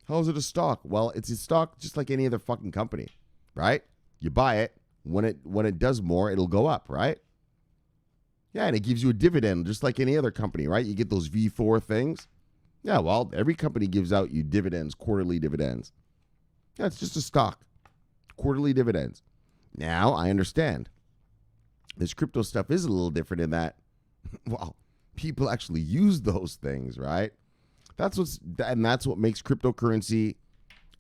How is it a stock? Well, it's a stock just like any other fucking company, right? You buy it, when it does more, it'll go up, right? Yeah, and it gives you a dividend just like any other company, right? You get those V4 things. Yeah, well, every company gives out you dividends, quarterly dividends. Yeah, it's just a stock. Quarterly dividends. Now, I understand. This crypto stuff is a little different in that, well, people actually use those things, right? That's what makes cryptocurrency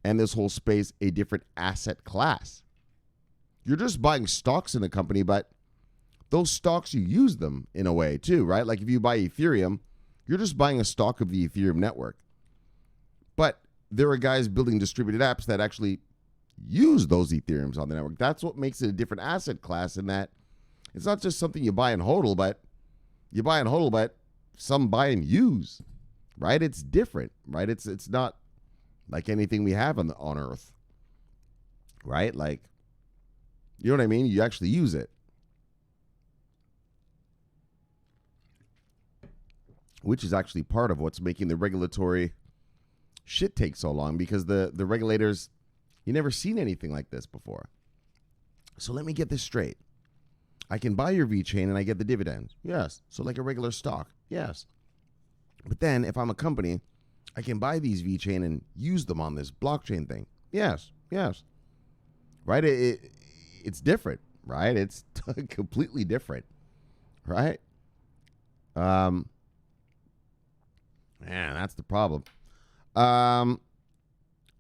and this whole space a different asset class. You're just buying stocks in a company, but those stocks, you use them in a way too, right? Like if you buy Ethereum, you're just buying a stock of the Ethereum network. But there are guys building distributed apps that actually use those Ethereums on the network. That's what makes it a different asset class, in that it's not just something you buy and hodl, but some buy and use, right? It's different, right? It's not like anything we have on Earth, right? Like, you know what I mean? You actually use it. Which is actually part of what's making the regulatory shit take so long, because the regulators, you never seen anything like this before. So let me get this straight. I can buy your VeChain and I get the dividends. Yes. So like a regular stock. Yes. But then if I'm a company, I can buy these VeChain and use them on this blockchain thing. Yes. Right? It's different, right? It's completely different, right? Man, that's the problem.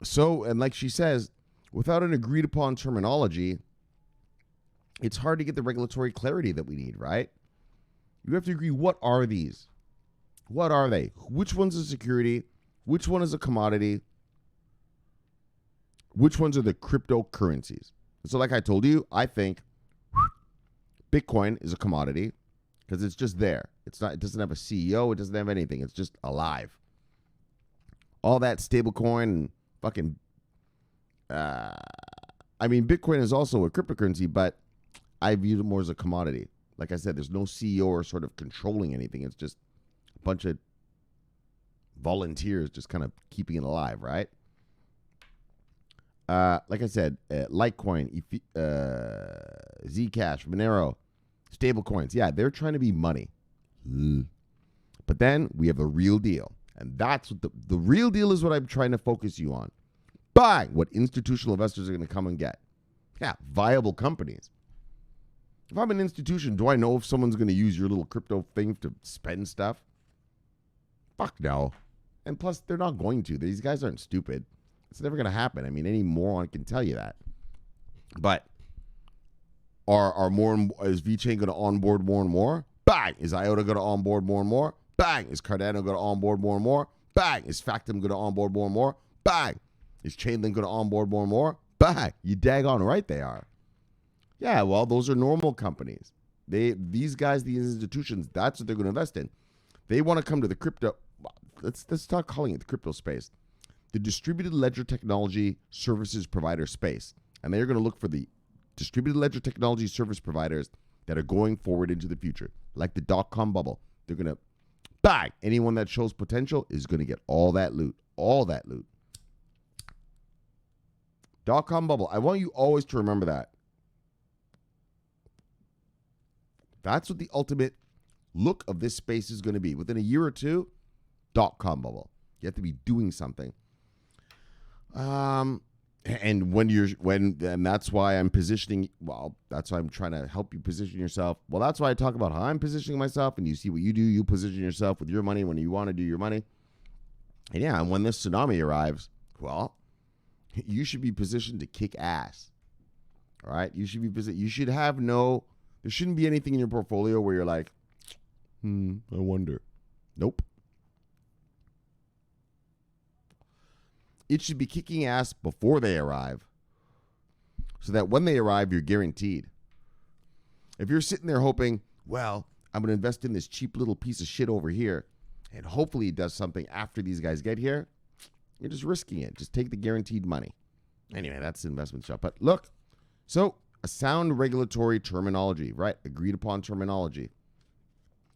So, and like she says, without an agreed upon terminology, it's hard to get the regulatory clarity that we need, right? You have to agree, what are these? What are they? Which one's a security? Which one is a commodity? Which ones are the cryptocurrencies? So like I told you, I think Bitcoin is a commodity because it's just there. It doesn't have a CEO. It doesn't have anything. It's just alive. All that stablecoin and fucking, Bitcoin is also a cryptocurrency, but I view it more as a commodity. Like I said, there's no CEO or sort of controlling anything. It's just a bunch of volunteers just kind of keeping it alive, right? Like I said, Litecoin, Zcash, Monero, stablecoins. Yeah, they're trying to be money. But then we have the real deal. And that's what the real deal is, what I'm trying to focus you on. Buying what institutional investors are going to come and get. Yeah, viable companies. If I'm an institution, do I know if someone's going to use your little crypto thing to spend stuff? Fuck no. And plus, they're not going to. These guys aren't stupid. It's never going to happen. I mean, any moron can tell you that. But is VeChain going to onboard more and more? Bang! Is IOTA going to onboard more and more? Bang! Is Cardano going to onboard more and more? Bang! Is Factom going to onboard more and more? Bang! Is Chainlink going to onboard more and more? Bang! You daggone right they are. Yeah, well, those are normal companies. These guys, these institutions, that's what they're going to invest in. They want to come to the crypto. Let's start calling it the crypto space. The distributed ledger technology services provider space. And they're going to look for the distributed ledger technology service providers that are going forward into the future, like the .com bubble. They're going to, bang, anyone that shows potential is going to get all that loot. .com bubble. I want you always to remember that. That's what the ultimate look of this space is going to be. Within a year or two, .com bubble. You have to be doing something. And that's why I'm positioning. Well, that's why I'm trying to help you position yourself. Well, that's why I talk about how I'm positioning myself, and you see what you do. You position yourself with your money when you want to do your money. And yeah, and when this tsunami arrives, well, you should be positioned to kick ass. All right, you should be there shouldn't be anything in your portfolio where you're like, I wonder. Nope. It should be kicking ass before they arrive so that when they arrive, you're guaranteed. If you're sitting there hoping, well, I'm going to invest in this cheap little piece of shit over here, and hopefully it does something after these guys get here, you're just risking it. Just take the guaranteed money. Anyway, that's the investment shop. But look, so a sound regulatory terminology, right? Agreed upon terminology.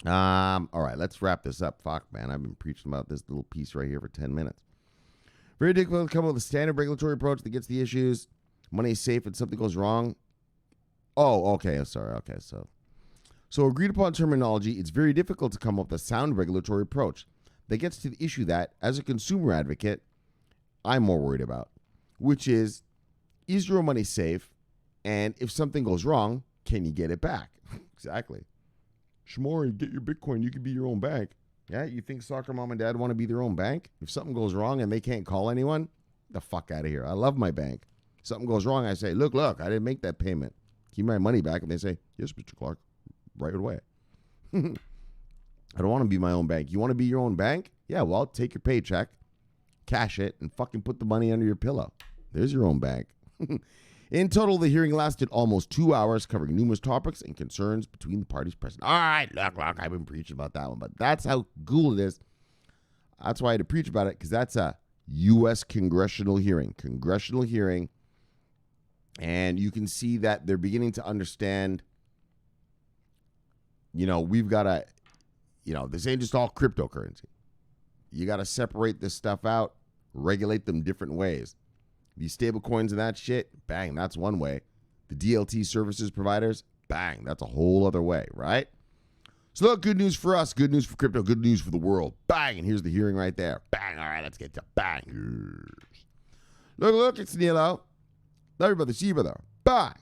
All right, let's wrap this up. Fuck, man, I've been preaching about this little piece right here for 10 minutes. Very difficult to come up with a standard regulatory approach that gets the issues. Money is safe and something goes wrong. Oh, okay. Sorry. Okay, so agreed upon terminology, it's very difficult to come up with a sound regulatory approach that gets to the issue that, as a consumer advocate, I'm more worried about, which is your money safe? And if something goes wrong, can you get it back? Exactly. Shomari, get your Bitcoin. You can be your own bank. Yeah, you think soccer mom and dad want to be their own bank? If something goes wrong and they can't call anyone, the fuck out of here. I love my bank. If something goes wrong, I say, look, I didn't make that payment. Keep my money back. And they say, yes, Mr. Clarke, right away. I don't want to be my own bank. You want to be your own bank? Yeah, well, take your paycheck, cash it, and fucking put the money under your pillow. There's your own bank. In total, the hearing lasted almost 2 hours, covering numerous topics and concerns between the parties present. All right, look, I've been preaching about that one, but that's how cool it is. That's why I had to preach about it, because that's a U.S. congressional hearing. And you can see that they're beginning to understand, we've got to, this ain't just all cryptocurrency. You got to separate this stuff out, regulate them different ways. These stable coins and that shit, bang, that's one way. The DLT services providers, bang, that's a whole other way, right? So look, good news for us, good news for crypto, good news for the world. Bang, and here's the hearing right there. Bang, all right, let's get to bang. Look, it's Nilo. Love you, brother, see you, brother. Bang.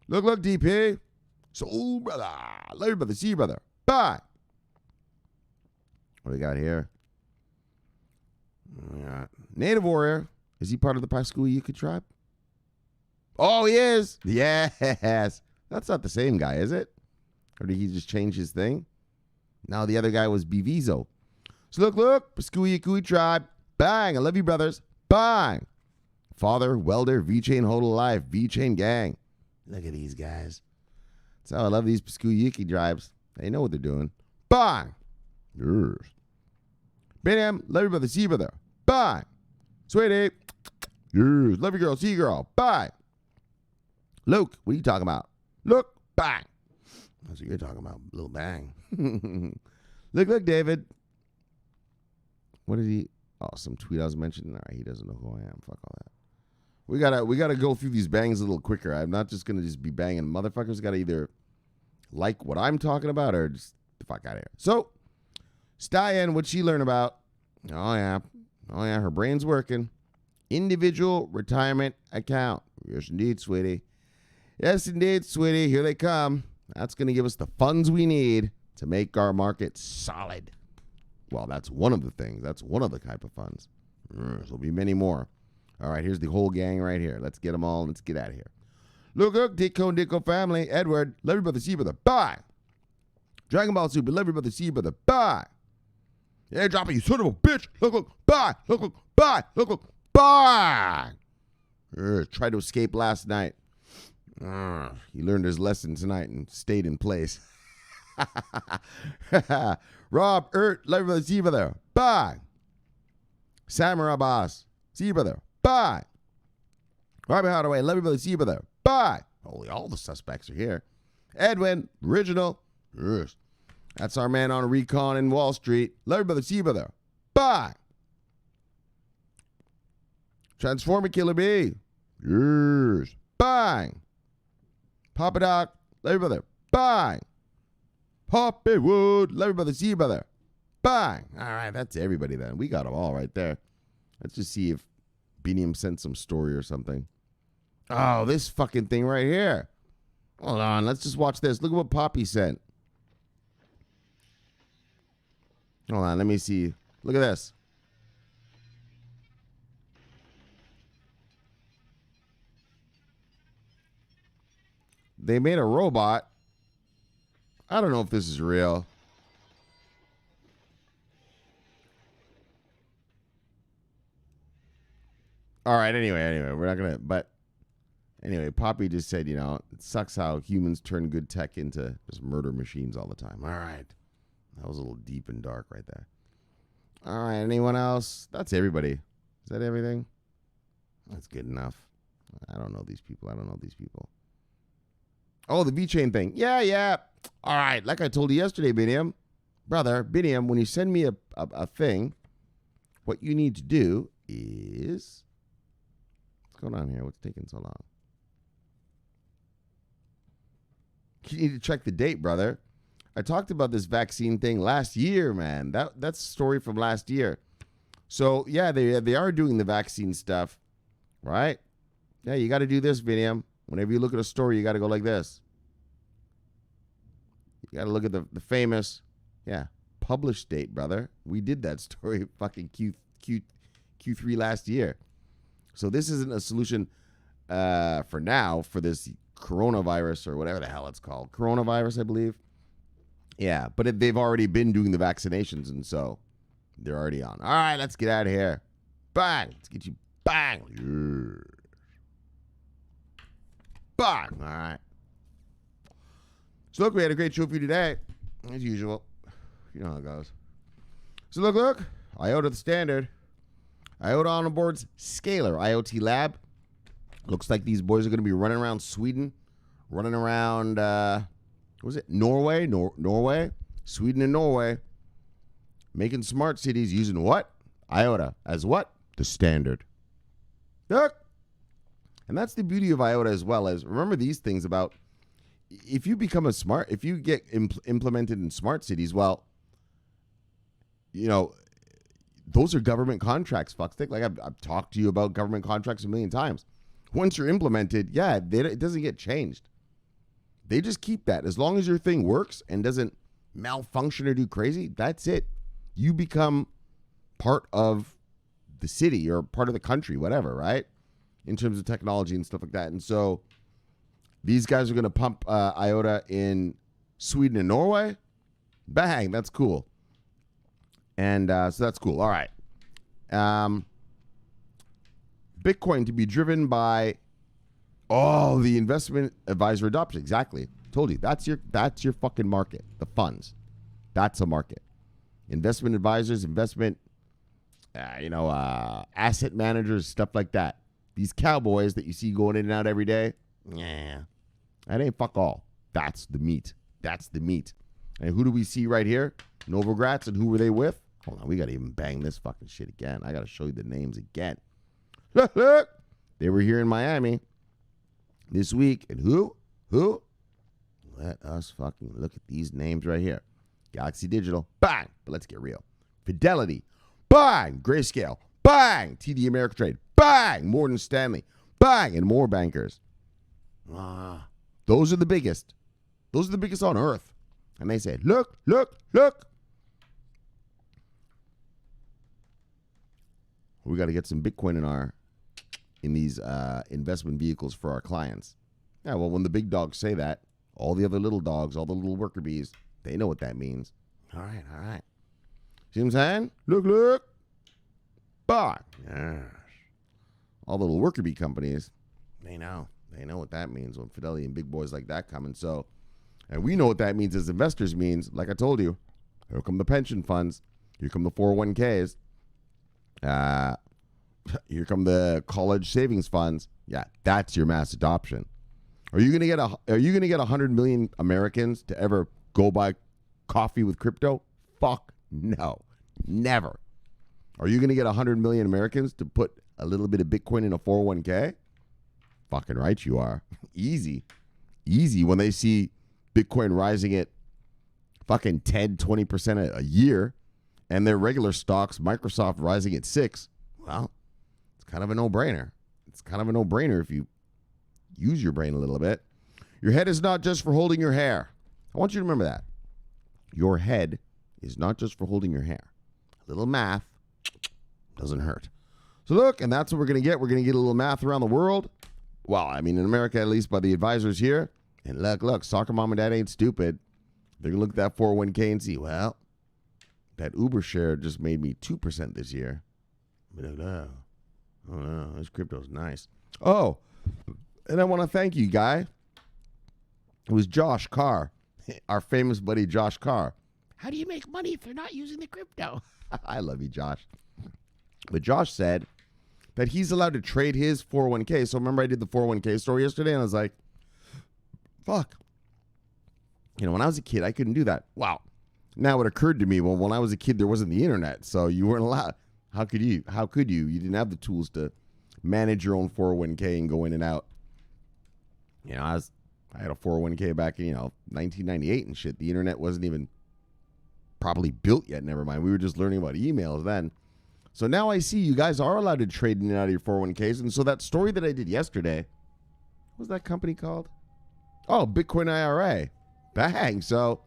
Look, DP. So, brother, love you, brother, see you, brother. Bang. What do we got here? Native Warrior. Is he part of the Pascua-Yukon tribe? Oh, he is. Yes. That's not the same guy, is it? Or did he just change his thing? No, the other guy was Bivizo. So look, Pascua-Yukon tribe. Bang. I love you, brothers. Bang. Father, welder, V-Chain, Hodl Life, V-Chain gang. Look at these guys. That's how I love these Pascua-Yukon tribes. They know what they're doing. Bang. Yes. Bam. Love you, brother. See you, brother. Bang. Sweetie. Yes. Love you, girl. See you, girl. Bye. Luke, what are you talking about? Look, bang. That's what you're talking about. Little bang. Look, David. What did he? Oh, some tweet I was mentioning. All right, he doesn't know who I am. Fuck all that. We gotta go through these bangs a little quicker. I'm not just gonna just be banging. Motherfuckers gotta either like what I'm talking about or just the fuck out of here. So, Styan, what'd she learn about? Oh yeah, her brain's working. Individual retirement account. Yes, indeed, sweetie. Yes, indeed, sweetie. Here they come. That's going to give us the funds we need to make our market solid. Well, that's one of the things. That's one of the type of funds. There'll be many more. All right, here's the whole gang right here. Let's get them all. Let's get out of here. Look, Dicko family. Edward, love your brother, see you, brother. Bye. Dragon Ball Super, love your brother, see you, brother. Bye. Yeah, drop it, you son of a bitch. Look, bye. Look, bye. Look, bye. Tried to escape last night. He learned his lesson tonight and stayed in place. Rob, love your brother, see you, brother. Bye. Samurai Boss, see you, brother. Bye. Robbie Hardaway, love your brother, see you, brother. Bye. Holy, all the suspects are here. Edwin, original. Yes. That's our man on recon in Wall Street. Love your brother, see you, brother. Bye. Transformer Killer B. Yes. Bang. Papa Doc, love your brother. Bang. Poppy Wood, love your brother, see you, brother. Bang. All right, that's everybody then. We got them all right there. Let's just see if Beanium sent some story or something. Oh, this fucking thing right here. Hold on, let's just watch this. Look at what Poppy sent. Hold on, let me see. Look at this. They made a robot I don't know if this is real. All right, anyway, we're not going to, but anyway, Poppy just said, it sucks how humans turn good tech into just murder machines all the time. All right. That was a little deep and dark right there. All right, anyone else? That's everybody. Is that everything? That's good enough. I don't know these people. Oh, the VeChain thing. Yeah. All right, like I told you yesterday, Biniam. Brother, Biniam, when you send me a thing, what you need to do is... What's going on here? What's taking so long? You need to check the date, brother. I talked about this vaccine thing last year, man. That's a story from last year. So, yeah, they are doing the vaccine stuff, right? Yeah, you got to do this, Vinium. Whenever you look at a story, you got to go like this. You got to look at the famous, published date, brother. We did that story fucking Q3 last year. So this isn't a solution for now for this coronavirus or whatever the hell it's called. Coronavirus, I believe. Yeah, but they've already been doing the vaccinations, and so they're already on. All right, let's get out of here. Bang. Let's get you bang. Yeah. Bang. All right. So, look, we had a great show for you today, as usual. You know how it goes. So, look. IOTA the standard. IOTA on board's SCAALER IoT lab. Looks like these boys are going to be running around Sweden, running around, what was it, Norway? Norway? Sweden and Norway. Making smart cities using what? IOTA. As what? The standard. Look. And that's the beauty of IOTA as well as, remember these things about, if you get implemented in smart cities, well, those are government contracts, fuckstick. Like I've talked to you about government contracts a million times. Once you're implemented, it doesn't get changed. They just keep that. As long as your thing works and doesn't malfunction or do crazy, that's it. You become part of the city or part of the country, whatever, right? In terms of technology and stuff like that. And so these guys are going to pump IOTA in Sweden and Norway. Bang, that's cool. And so that's cool. All right. Bitcoin to be driven by the investment advisor adoption. Exactly. Told you. That's your fucking market. The funds. That's a market. Investment advisors, asset managers, stuff like that. These cowboys that you see going in and out every day, that ain't fuck all. That's the meat. And who do we see right here? Novogratz, and who were they with? Hold on, we got to even bang this fucking shit again. I got to show you the names again. Look. They were here in Miami this week. And who? Let us fucking look at these names right here. Galaxy Digital, bang. But let's get real. Fidelity, bang. Grayscale, bang. TD Ameritrade, bang. Morgan Stanley, bang. And more bankers. Those are the biggest. Those are the biggest on earth. And they said, look. We got to get some Bitcoin in these investment vehicles for our clients. Yeah, well, when the big dogs say that, all the other little dogs, all the little worker bees, they know what that means. All right. See what I'm saying? Look. Bang. Yes. All the little worker bee companies, they know. They know what that means when Fidelity and big boys like that come. And we know what that means as investors means. Like I told you, here come the pension funds. Here come the 401ks. Here come the college savings funds. Yeah, that's your mass adoption. Are you gonna get 100 million Americans to ever go buy coffee with crypto? Fuck no, never. Are you gonna get 100 million Americans to put a little bit of Bitcoin in a 401k? Fucking right you are. Easy when they see Bitcoin rising at fucking 10-20% a year. And their regular stocks, Microsoft rising at 6%, well, it's kind of a no-brainer. If you use your brain a little bit. Your head is not just for holding your hair. I want you to remember that. Your head is not just for holding your hair. A little math doesn't hurt. So look, and that's what we're going to get. We're going to get a little math around the world. Well, I mean, in America, at least by the advisors here. And look, soccer mom and dad ain't stupid. They're going to look at that 401k and see, well, that Uber share just made me 2% this year. Oh, no, this crypto's nice. Oh, and I want to thank you, guy. It was Josh Carr, our famous buddy Josh Carr. How do you make money if you're not using the crypto? I love you, Josh. But Josh said that he's allowed to trade his 401k. So remember I did the 401k story yesterday, and I was like, fuck. When I was a kid, I couldn't do that. Wow. Now it occurred to me, well, when I was a kid, there wasn't the internet, so you weren't allowed. How could you? You didn't have the tools to manage your own 401k and go in and out. I had a 401k back in, 1998 and shit. The internet wasn't even properly built yet, never mind. We were just learning about emails then. So now I see you guys are allowed to trade in and out of your 401ks. And so that story that I did yesterday, what was that company called? Oh, Bitcoin IRA. Bang. So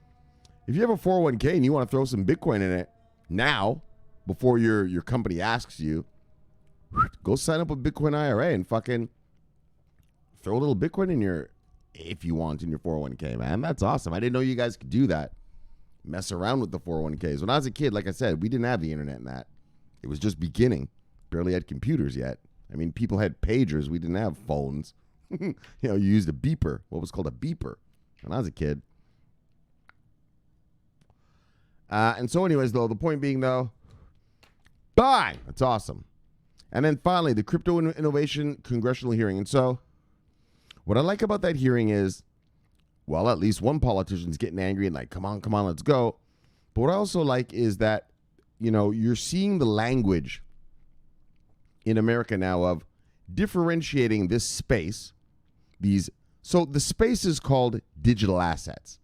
if you have a 401k and you want to throw some Bitcoin in it now, before your company asks you, go sign up with Bitcoin IRA and fucking throw a little Bitcoin if you want, in your 401k, man. That's awesome. I didn't know you guys could do that. Mess around with the 401ks. When I was a kid, like I said, we didn't have the internet and that. It was just beginning. Barely had computers yet. I mean, people had pagers. We didn't have phones. You used a beeper. What was called a beeper when I was a kid. And so anyways, though, the point being, though, bye. That's awesome. And then finally, the Crypto Innovation Congressional hearing. And so what I like about that hearing is, well, at least one politician's getting angry and like, come on, let's go. But what I also like is that, you're seeing the language in America now of differentiating this space. So the space is called digital assets.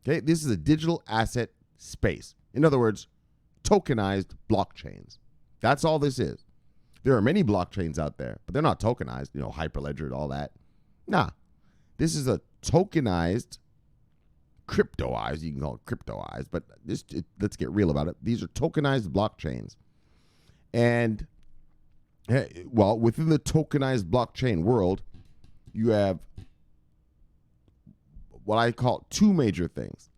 Okay, this is a digital asset space. In other words, tokenized blockchains. That's all this is. There are many blockchains out there, but they're not tokenized, Hyperledger and all that. Nah, this is a tokenized, cryptoized, you can call it cryptoized, but let's get real about it. These are tokenized blockchains. And, well, within the tokenized blockchain world, you have what I call two major things.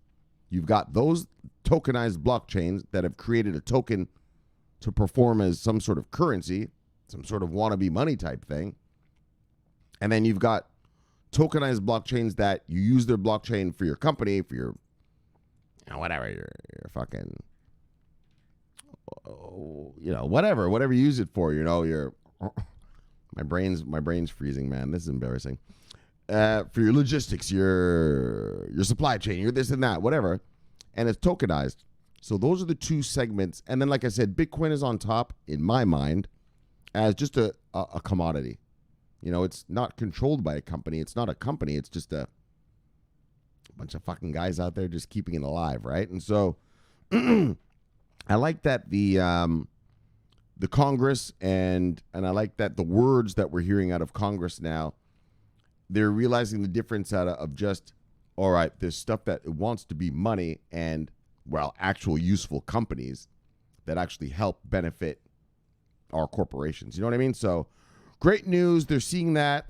You've got those tokenized blockchains that have created a token to perform as some sort of currency, some sort of wannabe money type thing. And then you've got tokenized blockchains that you use their blockchain for your company, for your, whatever, your fucking, whatever you use it for, your, my brain's freezing, man. This is embarrassing. For your logistics, your supply chain, your this and that, whatever. And it's tokenized. So those are the two segments. And then, like I said, Bitcoin is on top, in my mind, as just a commodity. It's not controlled by a company. It's not a company. It's just a bunch of fucking guys out there just keeping it alive, right? And so I like that the Congress and I like that the words that we're hearing out of Congress now, they're realizing the difference out of just, all right, there's stuff that wants to be money and, well, actual useful companies that actually help benefit our corporations. You know what I mean? So great news. They're seeing that.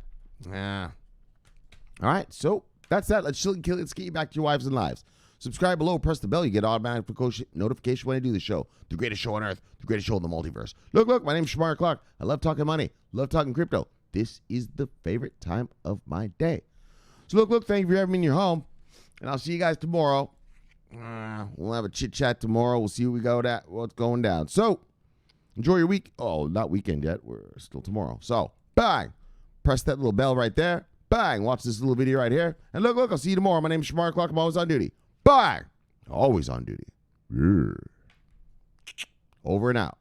All right. So that's that. Let's get you back to your wives and lives. Subscribe below. Press the bell. You get automatic notification when I do the show. The greatest show on earth. The greatest show in the multiverse. Look. My name's Shomari Clarke. I love talking money. Love talking crypto. This is the favorite time of my day. So look. Thank you for having me in your home. And I'll see you guys tomorrow. We'll have a chit-chat tomorrow. We'll see what's going down. So enjoy your week. Oh, not weekend yet. We're still tomorrow. So, bang. Press that little bell right there. Bang. Watch this little video right here. And look. I'll see you tomorrow. My name's Shomari Clarke. I'm always on duty. Bang. Always on duty. Yeah. Over and out.